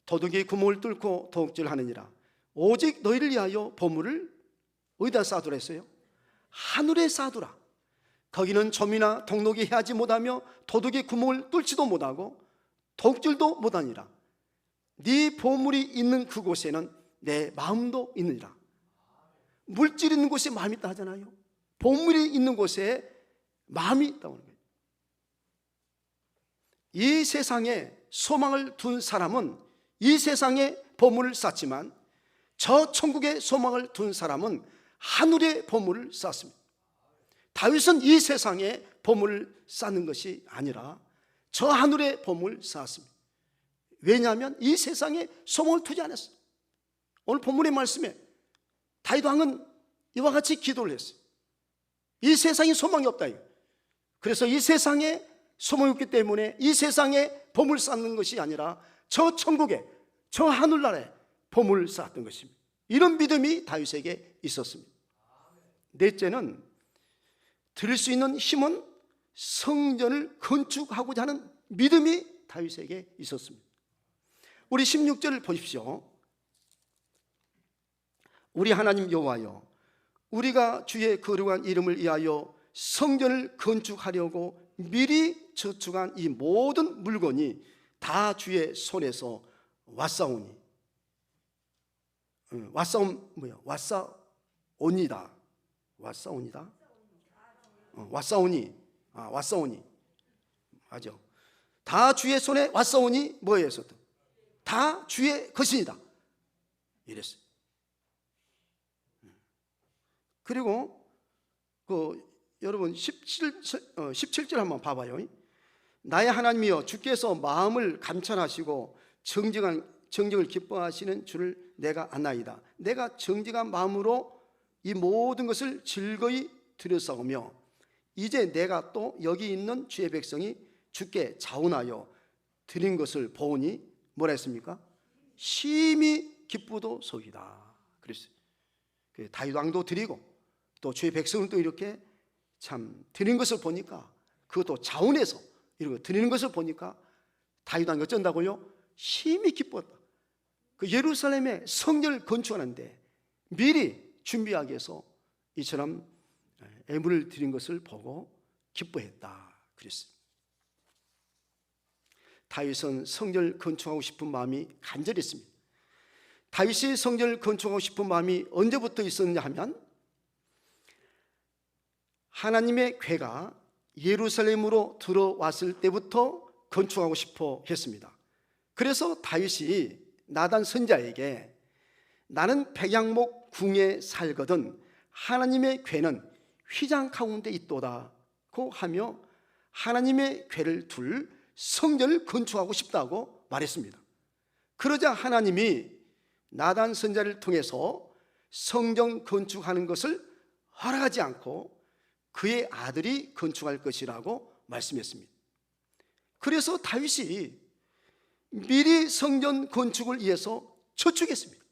도둑이 구멍을 뚫고 도둑질하느니라. 오직 너희를 위하여 보물을 어디다 쌓아두라 했어요? 하늘에 쌓아두라. 거기는 점이나 동록이 해하지 못하며 도둑이 구멍을 뚫지도 못하고 도둑질도 못하니라. 네 보물이 있는 그곳에는 내 마음도 있느니라. 물질이 있는 곳에 마음이 있다 하잖아요. 보물이 있는 곳에 마음이 있다고 하는 거예요. 이 세상에 소망을 둔 사람은 이 세상에 보물을 쌓지만 저 천국에 소망을 둔 사람은 하늘의 보물을 쌓습니다. 다윗은 이 세상에 보물을 쌓는 것이 아니라 저 하늘의 보물을 쌓았습니다. 왜냐하면 이 세상에 소망을 두지 않았어요. 오늘 본문의 말씀에 다윗 왕은 이와 같이 기도를 했어요. 이 세상에 소망이 없다. 그래서 이 세상에 소망이 없기 때문에 이 세상에 보물 쌓는 것이 아니라 저 천국에 저 하늘나라에 보물을 쌓았던 것입니다. 이런 믿음이 다윗에게 있었습니다. 넷째는 드릴 수 있는 힘은 성전을 건축하고자 하는 믿음이 다윗에게 있었습니다. 우리 16절을 보십시오. 우리 하나님 여호와여, 우리가 주의 거룩한 이름을 위하여 성전을 건축하려고 미리 저축한 이 모든 물건이 다 주의 손에서 왔사오니. 왔사온 뭐야? 왔사오니다. 왔사오니다. 왔사오니. 왔사오니. 맞아. 다 주의 손에 왔사오니 뭐예요? 다 주의 것이니다. 이랬어요. 그리고 여러분 17절 한번 봐봐요. 나의 하나님이여, 주께서 마음을 감찰하시고 정직을 기뻐하시는 줄을 내가 아나이다. 내가 정직한 마음으로 이 모든 것을 즐거이 들여싸우며 이제 내가 또 여기 있는 주의 백성이 주께 자원하여 드린 것을 보니 뭐라 했습니까? 심히 기쁘도소이다 그랬어요. 다윗 왕도 드리고 또 주의 백성은 또 이렇게 참 드리는 것을 보니까, 그것도 자원해서 이렇게 드리는 것을 보니까 다윗 왕이 어쩐다고요? 심히 기뻤다. 그 예루살렘에 성전을 건축하는데 미리 준비하기 위해서 이처럼 애물을 드린 것을 보고 기뻐했다 그랬어요. 다윗은 성전을 건축하고 싶은 마음이 간절했습니다. 다윗이 성전을 건축하고 싶은 마음이 언제부터 있었느냐 하면 하나님의 궤가 예루살렘으로 들어왔을 때부터 건축하고 싶어 했습니다. 그래서 다윗이 나단 선지자에게 나는 백양목 궁에 살거든 하나님의 궤는 휘장 가운데 있도다고 하며 하나님의 궤를 둘 성전을 건축하고 싶다고 말했습니다. 그러자 하나님이 나단 선지자를 통해서 성전 건축하는 것을 허락하지 않고 그의 아들이 건축할 것이라고 말씀했습니다. 그래서 다윗이 미리 성전 건축을 위해서 저축했습니다.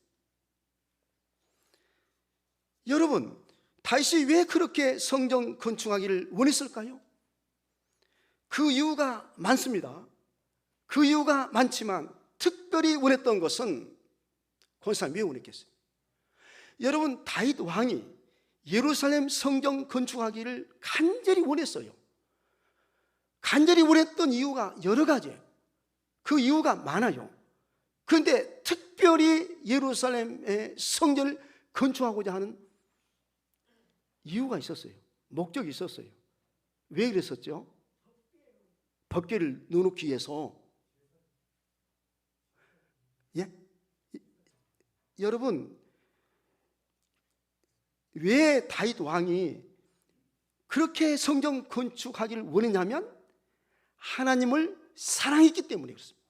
여러분, 다윗이 왜 그렇게 성전 건축하기를 원했을까요? 그 이유가 많습니다. 그 이유가 많지만 특별히 원했던 것은 권사님 왜 원했겠어요? 여러분, 다윗 왕이 예루살렘 성전 건축하기를 간절히 원했어요. 간절히 원했던 이유가 여러 가지예요. 그 이유가 많아요. 그런데 특별히 예루살렘의 성전을 건축하고자 하는 이유가 있었어요. 목적이 있었어요. 왜 그랬었죠? 법궤를 넣어놓기 위해서. 예? 여러분, 왜 다윗 왕이 그렇게 성전 건축하기를 원했냐면 하나님을 사랑했기 때문에 그렇습니다.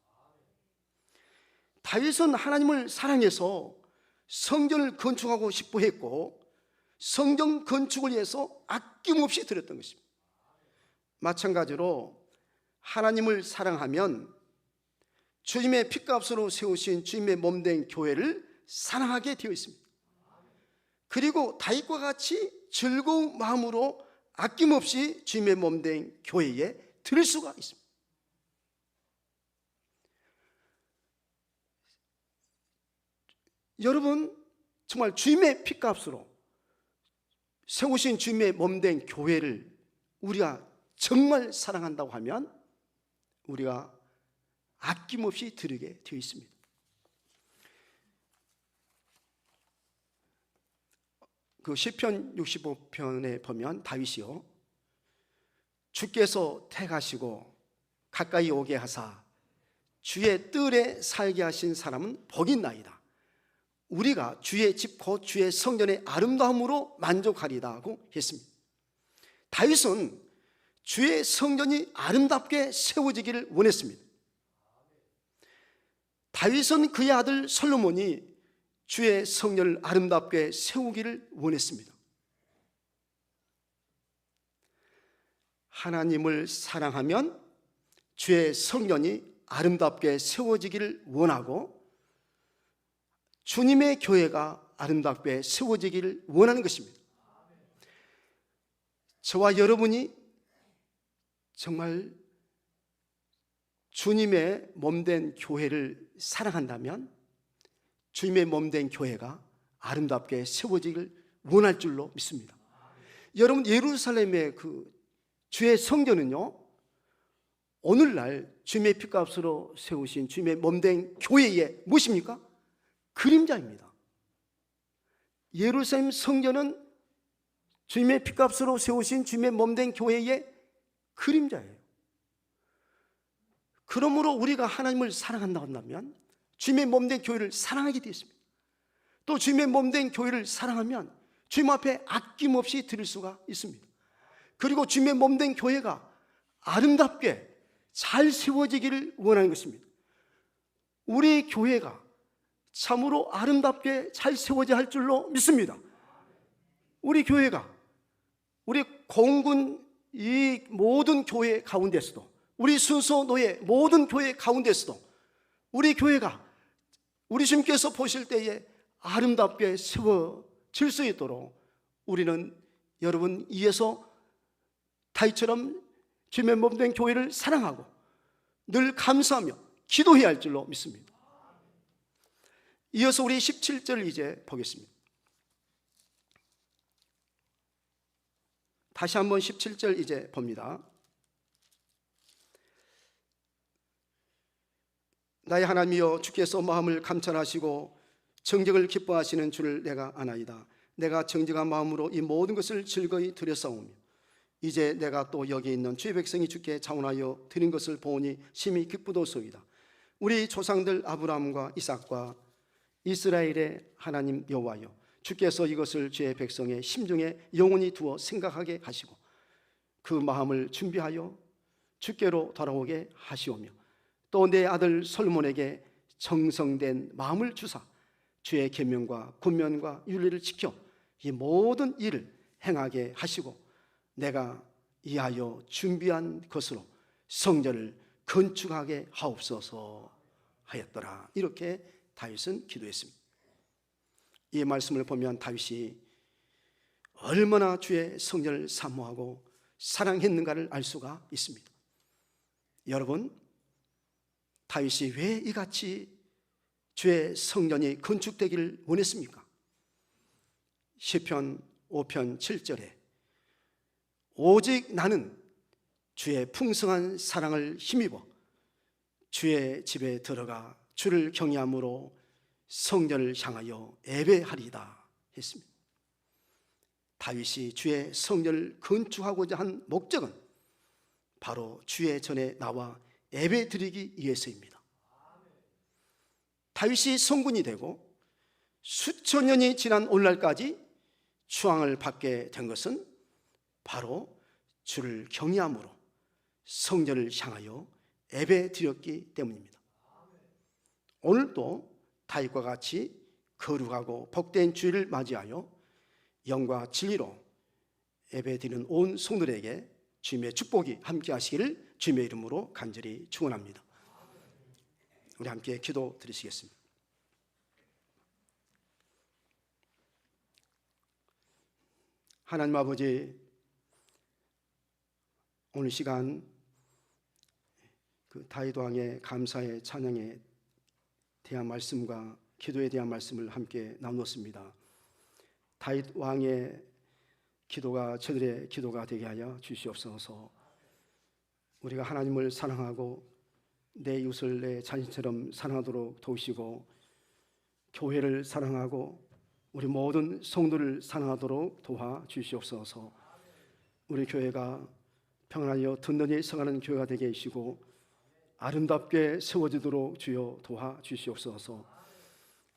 다윗은 하나님을 사랑해서 성전을 건축하고 싶어 했고 성전 건축을 위해서 아낌없이 드렸던 것입니다. 마찬가지로 하나님을 사랑하면 주님의 핏값으로 세우신 주님의 몸된 교회를 사랑하게 되어 있습니다. 그리고 다윗과 같이 즐거운 마음으로 아낌없이 주님의 몸된 교회에 드릴 수가 있습니다. 여러분, 정말 주님의 핏값으로 세우신 주님의 몸된 교회를 우리가 정말 사랑한다고 하면 우리가 아낌없이 드리게 되어 있습니다. 그 시편 65편에 보면 다윗이요, 주께서 택하시고 가까이 오게 하사 주의 뜰에 살게 하신 사람은 복이 있나이다. 우리가 주의 집 곧 주의 성전의 아름다움으로 만족하리다 하고 했습니다. 다윗은 주의 성전이 아름답게 세워지기를 원했습니다. 다윗은 그의 아들 솔로몬이 주의 성전을 아름답게 세우기를 원했습니다. 하나님을 사랑하면 주의 성전이 아름답게 세워지기를 원하고 주님의 교회가 아름답게 세워지기를 원하는 것입니다. 저와 여러분이 정말 주님의 몸된 교회를 사랑한다면 주님의 몸된 교회가 아름답게 세워지기를 원할 줄로 믿습니다. 여러분, 예루살렘의 그 주의 성전은요, 오늘날 주님의 핏값으로 세우신 주님의 몸된 교회의 무엇입니까? 그림자입니다. 예루살렘 성전은 주님의 핏값으로 세우신 주님의 몸된 교회의 그림자예요. 그러므로 우리가 하나님을 사랑한다고 한다면 주님의 몸된 교회를 사랑하게 되어 있습니다. 또 주님의 몸된 교회를 사랑하면 주님 앞에 아낌없이 드릴 수가 있습니다. 그리고 주님의 몸된 교회가 아름답게 잘 세워지기를 원하는 것입니다. 우리 교회가 참으로 아름답게 잘 세워져야 할 줄로 믿습니다. 우리 교회가, 우리 공군 이 모든 교회 가운데서도, 우리 순서 노예 모든 교회 가운데서도 우리 교회가 우리 주님께서 보실 때에 아름답게 세워질 수 있도록 우리는 여러분 이에서 다윗처럼 주님의 몸된 교회를 사랑하고 늘 감사하며 기도해야 할 줄로 믿습니다. 이어서 우리 17절 이제 보겠습니다. 다시 한번 17절 이제 봅니다. 나의 하나님이여, 주께서 마음을 감찰하시고 정직을 기뻐하시는 줄을 내가 아나이다. 내가 정직한 마음으로 이 모든 것을 즐거이 드렸사오며 이제 내가 또 여기 있는 주의 백성이 주께 자원하여 드린 것을 보니 심히 기쁘도소이다. 우리 조상들 아브라함과 이삭과 이스라엘의 하나님 여호와여, 주께서 이것을 주의 백성의 심중에 영원히 두어 생각하게 하시고 그 마음을 준비하여 주께로 돌아오게 하시오며 또 내 아들 솔로몬에게 정성된 마음을 주사 주의 계명과 군면과 윤리를 지켜 이 모든 일을 행하게 하시고 내가 이하여 준비한 것으로 성전을 건축하게 하옵소서 하였더라. 이렇게 다윗은 기도했습니다. 이 말씀을 보면 다윗이 얼마나 주의 성전을 사모하고 사랑했는가를 알 수가 있습니다. 여러분, 다윗이 왜 이같이 주의 성전이 건축되기를 원했습니까? 시편 5편 7절에 오직 나는 주의 풍성한 사랑을 힘입어 주의 집에 들어가 주를 경외함으로 성전을 향하여 예배하리이다 했습니다. 다윗이 주의 성전을 건축하고자 한 목적은 바로 주의 전에 나와 예배 드리기 위해서입니다. 다윗이 성군이 되고 수천 년이 지난 오늘날까지 추앙을 받게 된 것은 바로 주를 경외함으로 성전을 향하여 예배 드렸기 때문입니다. 오늘도 다윗과 같이 거룩하고 복된 주일을 맞이하여 영과 진리로 예배 드리는 온 성도들에게 주님의 축복이 함께 하시기를 주님의 이름으로 간절히 축원합니다. 우리 함께 기도 드리시겠습니다. 하나님 아버지, 오늘 시간 그 다윗 왕의 감사의 찬양에 대한 말씀과 기도에 대한 말씀을 함께 나누었습니다. 다윗 왕의 기도가 저들의 기도가 되게 하여 주시옵소서. 우리가 하나님을 사랑하고 내 이웃을 내 자신처럼 사랑하도록 도우시고 교회를 사랑하고 우리 모든 성도를 사랑하도록 도와주시옵소서. 우리 교회가 평안하여 든든히 서가는 교회가 되게 하시고 아름답게 세워지도록 주여 도와주시옵소서.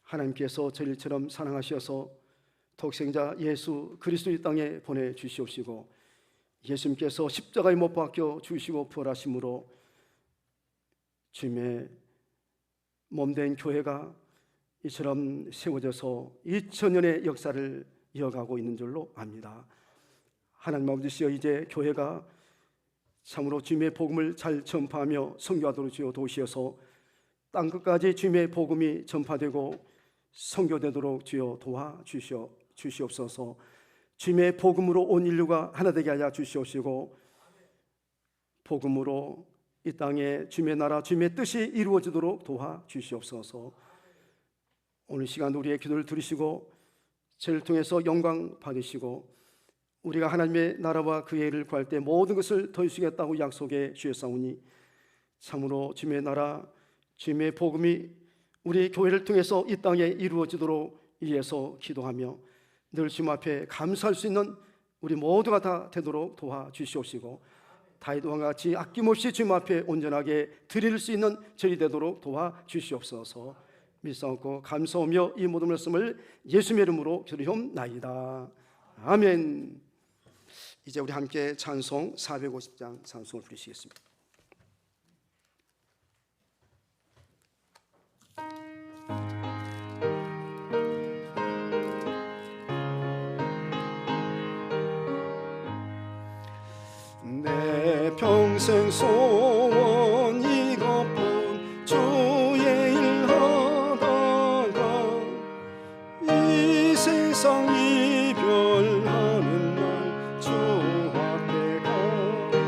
하나님께서 저희처럼 사랑하셔서 독생자 예수 그리스도의 땅에 보내주시옵시고 예수님께서 십자가에 못 박혀 주시고 부활하심으로 주님의 몸된 교회가 이처럼 세워져서 2000년의 역사를 이어가고 있는 줄로 압니다. 하나님 아버지시여, 이제 교회가 참으로 주님의 복음을 잘 전파하며 선교하도록 주여 도우시어서 땅끝까지 주님의 복음이 전파되고 선교되도록 주여 도와주시옵소서. 주님의 복음으로 온 인류가 하나 되게 하여 주시옵시고 복음으로 이 땅에 주님의 나라 주님의 뜻이 이루어지도록 도와주시옵소서. 오늘 시간 우리의 기도를 들으시고 저를 통해서 영광 받으시고 우리가 하나님의 나라와 그의 일을 구할 때 모든 것을 더해주시겠다고 약속해 주셨사오니 참으로 주님의 나라 주님의 복음이 우리 교회를 통해서 이 땅에 이루어지도록 위해서 기도하며 늘 주님 앞에 감사할 수 있는 우리 모두가 다 되도록 도와주시옵시고 다윗 왕과 같이 아낌없이 주님 앞에 온전하게 드릴 수 있는 저희 되도록 도와주시옵소서. 믿사옵고 감사하며 이 모든 말씀을 예수님의 이름으로 기도하옵나이다. 아멘. 이제 우리 함께 찬송 450장 찬송을 부르시겠습니다. 내 평생 소원 이것뿐 주의 일 하다가 이 세상 이별하는 날 주 앞에 가리라.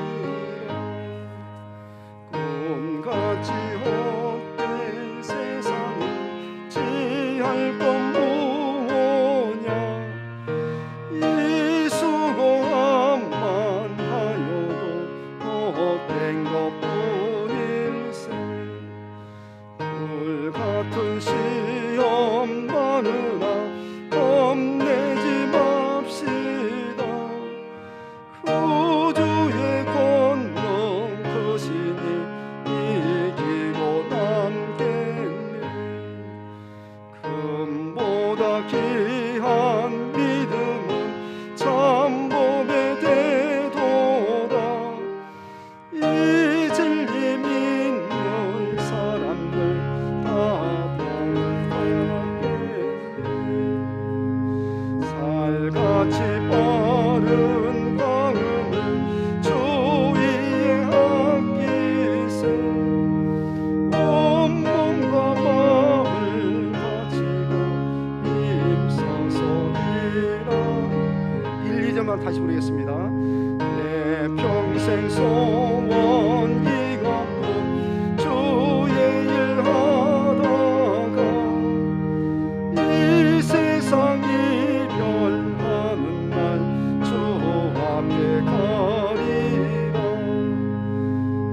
꿈같이 헛된 세상을 지할 건 무엇냐. 이 수고함만 하여도 헛된 것 평생 소원 이것뿐 주의 일 하다가 이 세상 이별하는 날 주 앞에 가리라.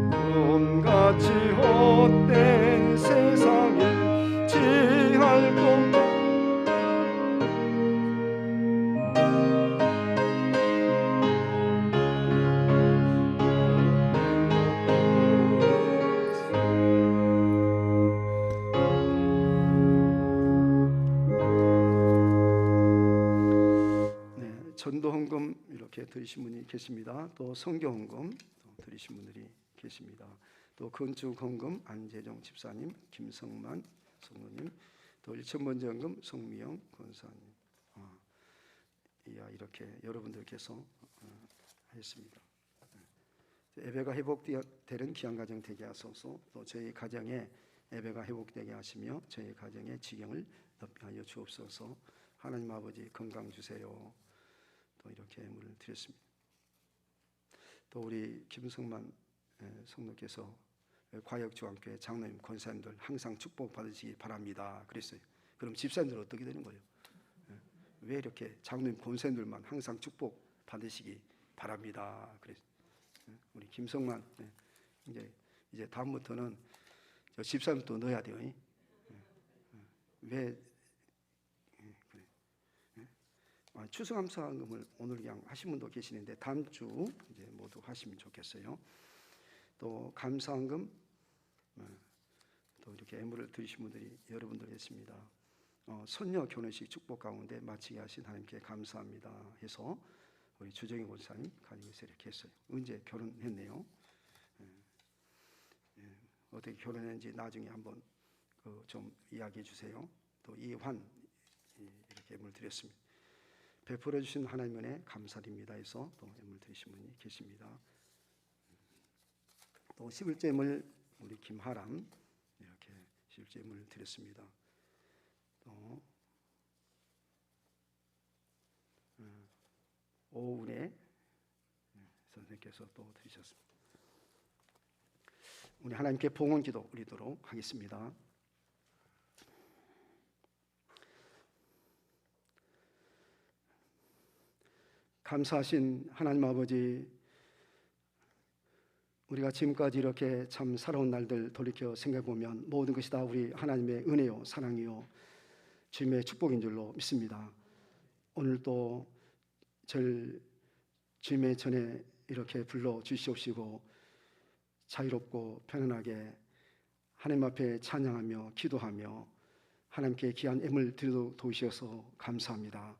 꿈같이 헛된 세상에 취할 것 전도헌금 이렇게 드리신 분이 계십니다. 또 성교헌금 드리신 분들이 계십니다. 또 건축헌금 안재정 집사님, 김성만 성도님, 또 일천번제헌금 성미영 권사님, 이렇게 여러분들께서 했습니다. 예배가 회복되는 귀한가정 되게 하소서. 또 저희 가정에 예배가 회복되게 하시며 저희 가정의 지경을 넓게 하여 주옵소서. 하나님 아버지 건강 주세요. 또 이렇게 예물을 드렸습니다. 또 우리 김성만 성도께서 과역중앙교회 장로님 권사님들 항상 축복 받으시기 바랍니다 그랬어요. 그럼 집사님들 어떻게 되는 거예요? 왜 이렇게 장로님 권사님들만 항상 축복 받으시기 바랍니다 그랬어요. 우리 김성만 이제 다음부터는 저 집사님도 넣어야 돼요. 왜 추수감사금을 오늘 그냥 하신 분도 계시는데 다음 주 이제 모두 하시면 좋겠어요. 또 감사헌금 또 이렇게 예물을 드리신 분들이 여러분들 있습니다. 손녀 결혼식 축복 가운데 마치게 하신 하나님께 감사합니다 해서 우리 주정희 권사님 가지고서 이렇게 했어요. 언제 결혼했네요. 어떻게 결혼했는지 나중에 한번 좀 이야기해 주세요. 또 이환 이렇게 예물 드렸습니다. 베풀어 주신 하나님 은혜 감사드립니다 해서 또 예물 드리신 분이 계십니다. 또 11조 예물 우리 김하람 이렇게 11조 예물 드렸습니다. 또 오은혜 선생님께서 또 드리셨습니다. 우리 하나님께 봉헌기도 드리도록 하겠습니다. 감사하신 하나님 아버지, 우리가 지금까지 이렇게 참 살아온 날들 돌이켜 생각해보면 모든 것이 다 우리 하나님의 은혜요 사랑이요 주님의 축복인 줄로 믿습니다. 오늘도 절 주님의 전에 이렇게 불러 주시옵시고 자유롭고 편안하게 하나님 앞에 찬양하며 기도하며 하나님께 귀한 예물 드리도록 도우셔서 감사합니다.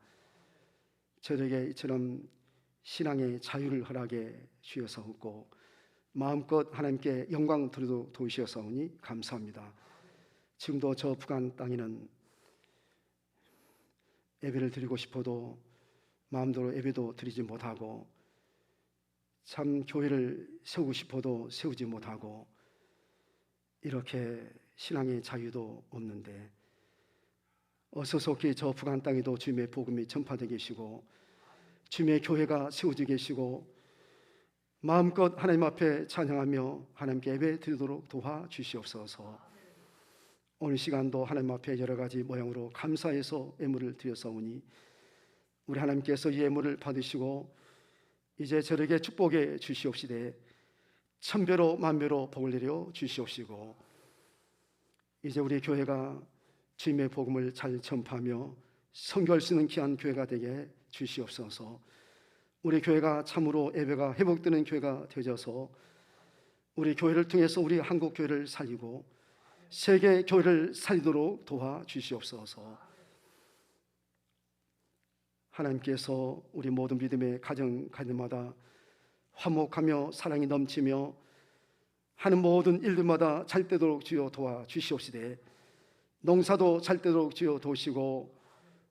저에게 이처럼 신앙의 자유를 허락해 주셔서옵고 마음껏 하나님께 영광 드리도록 도우셔서오니 감사합니다. 지금도 저 북한 땅에는 예배를 드리고 싶어도 마음대로 예배도 드리지 못하고 참 교회를 세우고 싶어도 세우지 못하고 이렇게 신앙의 자유도 없는데 어서속히 저 북한 땅에도 주님의 복음이 전파되게 계시고 주님의 교회가 세워져 계시고 마음껏 하나님 앞에 찬양하며 하나님께 예배 드리도록 도와주시옵소서. 오늘 시간도 하나님 앞에 여러 가지 모양으로 감사해서 예물을 드렸사오니 우리 하나님께서 이 예물을 받으시고 이제 저에게 축복해 주시옵시되 천배로 만배로 복을 내려 주시옵시고 이제 우리 교회가 주님의 복음을 잘 전파하며 선교할 수 있는 귀한 교회가 되게 주시옵소서. 우리 교회가 참으로 예배가 회복되는 교회가 되어져서 우리 교회를 통해서 우리 한국 교회를 살리고 세계 교회를 살리도록 도와주시옵소서. 하나님께서 우리 모든 믿음의 가정마다 화목하며 사랑이 넘치며 하는 모든 일들마다 잘 되도록 주여 도와주시옵시되 농사도 잘 되도록 주여 도우시고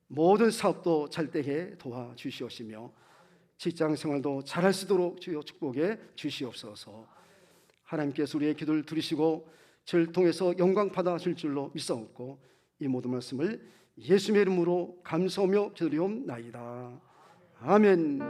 모든 사업도 잘 되게 도와주시옵시며 직장생활도 잘할 수 있도록 주여 축복해 주시옵소서. 하나님께서 우리의 기도를 들으시고 저를 통해서 영광 받아줄 줄로 믿사옵고 이 모든 말씀을 예수님의 이름으로 감사하며 기도리옵나이다. 아멘.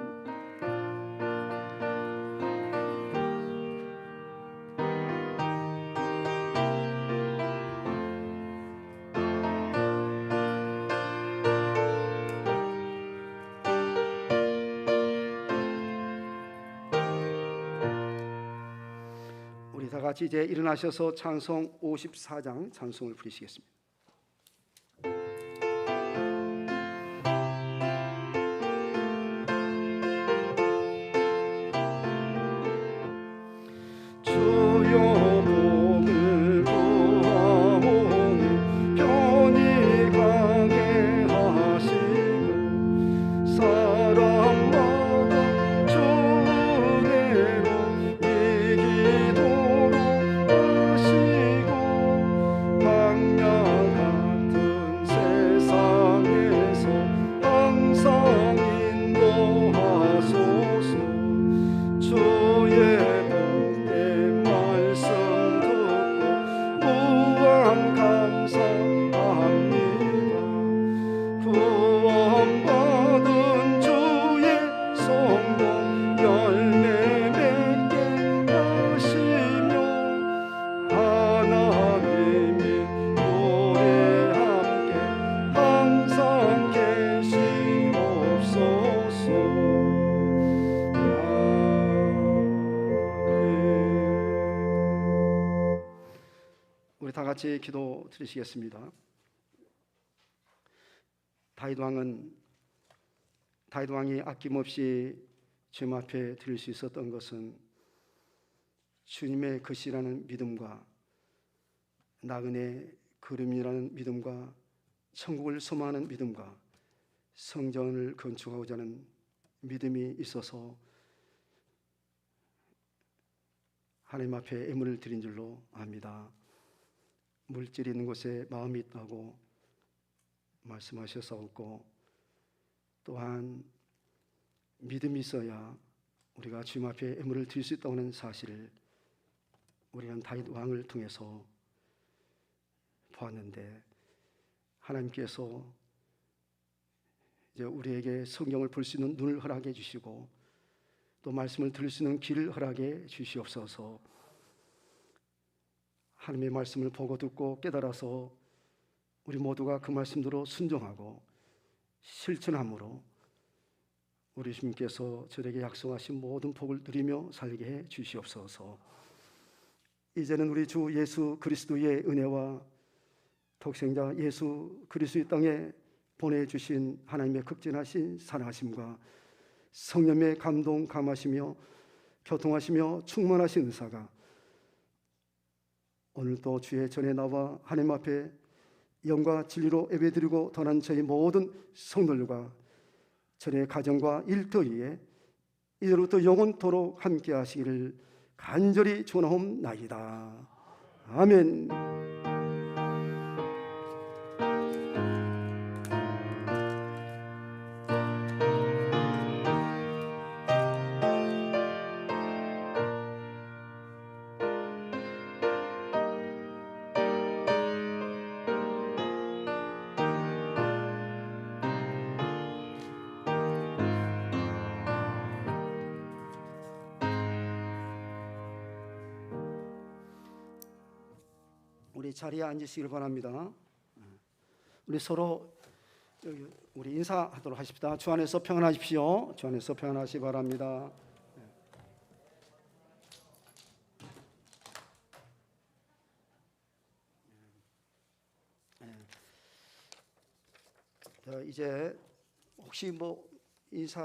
우리 다 같이 이제 일어나셔서 찬송 54장 찬송을 부르시겠습니다. 주여 복을 구하오니 편히 가게 하시고 사랑마다 주 은혜로 이기도록 하시고 광야 같은 세상에서 항상 인도하소서. 주의 복된 말씀 듣고 무한 감사합니다. 구원받은 주의 성도 열매 맺게 하시며 하나님이 우리 함께 항상 계시옵소서. 우리 다 같이 기도 드리시겠습니다. 다윗 왕이 아낌없이 주님 앞에 드릴 수 있었던 것은 주님의 것이라는 믿음과 나그네 걸음이라는 믿음과 천국을 소망하는 믿음과 성전을 건축하고자 하는 믿음이 있어서 하나님 앞에 예물을 드린 줄로 압니다. 물질이 있는 곳에 마음이 있다고 말씀하셨사옵고 또한 믿음이 있어야 우리가 주님 앞에 예물을 드릴 수 있다는 사실을 우리는 다윗 왕을 통해서 보았는데 하나님께서 이제 우리에게 성경을 볼 수 있는 눈을 허락해 주시고 또 말씀을 들을 수 있는 귀를 허락해 주시옵소서. 하나님의 말씀을 보고 듣고 깨달아서 우리 모두가 그 말씀대로 순종하고 실천함으로 우리 주님께서 저에게 약속하신 모든 복을 누리며 살게 해 주시옵소서. 이제는 우리 주 예수 그리스도의 은혜와 독생자 예수 그리스도의 땅에 보내주신 하나님의 극진하신 사랑하심과 성령의 감동 감하시며 교통하시며 충만하신 은사가 오늘도 주의 전에 나와 하나님 앞에 영과 진리로 예배드리고 떠난 저희 모든 성도들과 저의 가정과 일터위에 이제로부터 영원토록 함께 하시기를 간절히 축원하옵나이다. 아멘. 우리 자리에 앉으시길 바랍니다. 우리 서로 우리 인사하도록 하십시다. 주 안에서 평안하십시오. 주 안에서 평안하시기 바랍니다. 이제 혹시 뭐 인사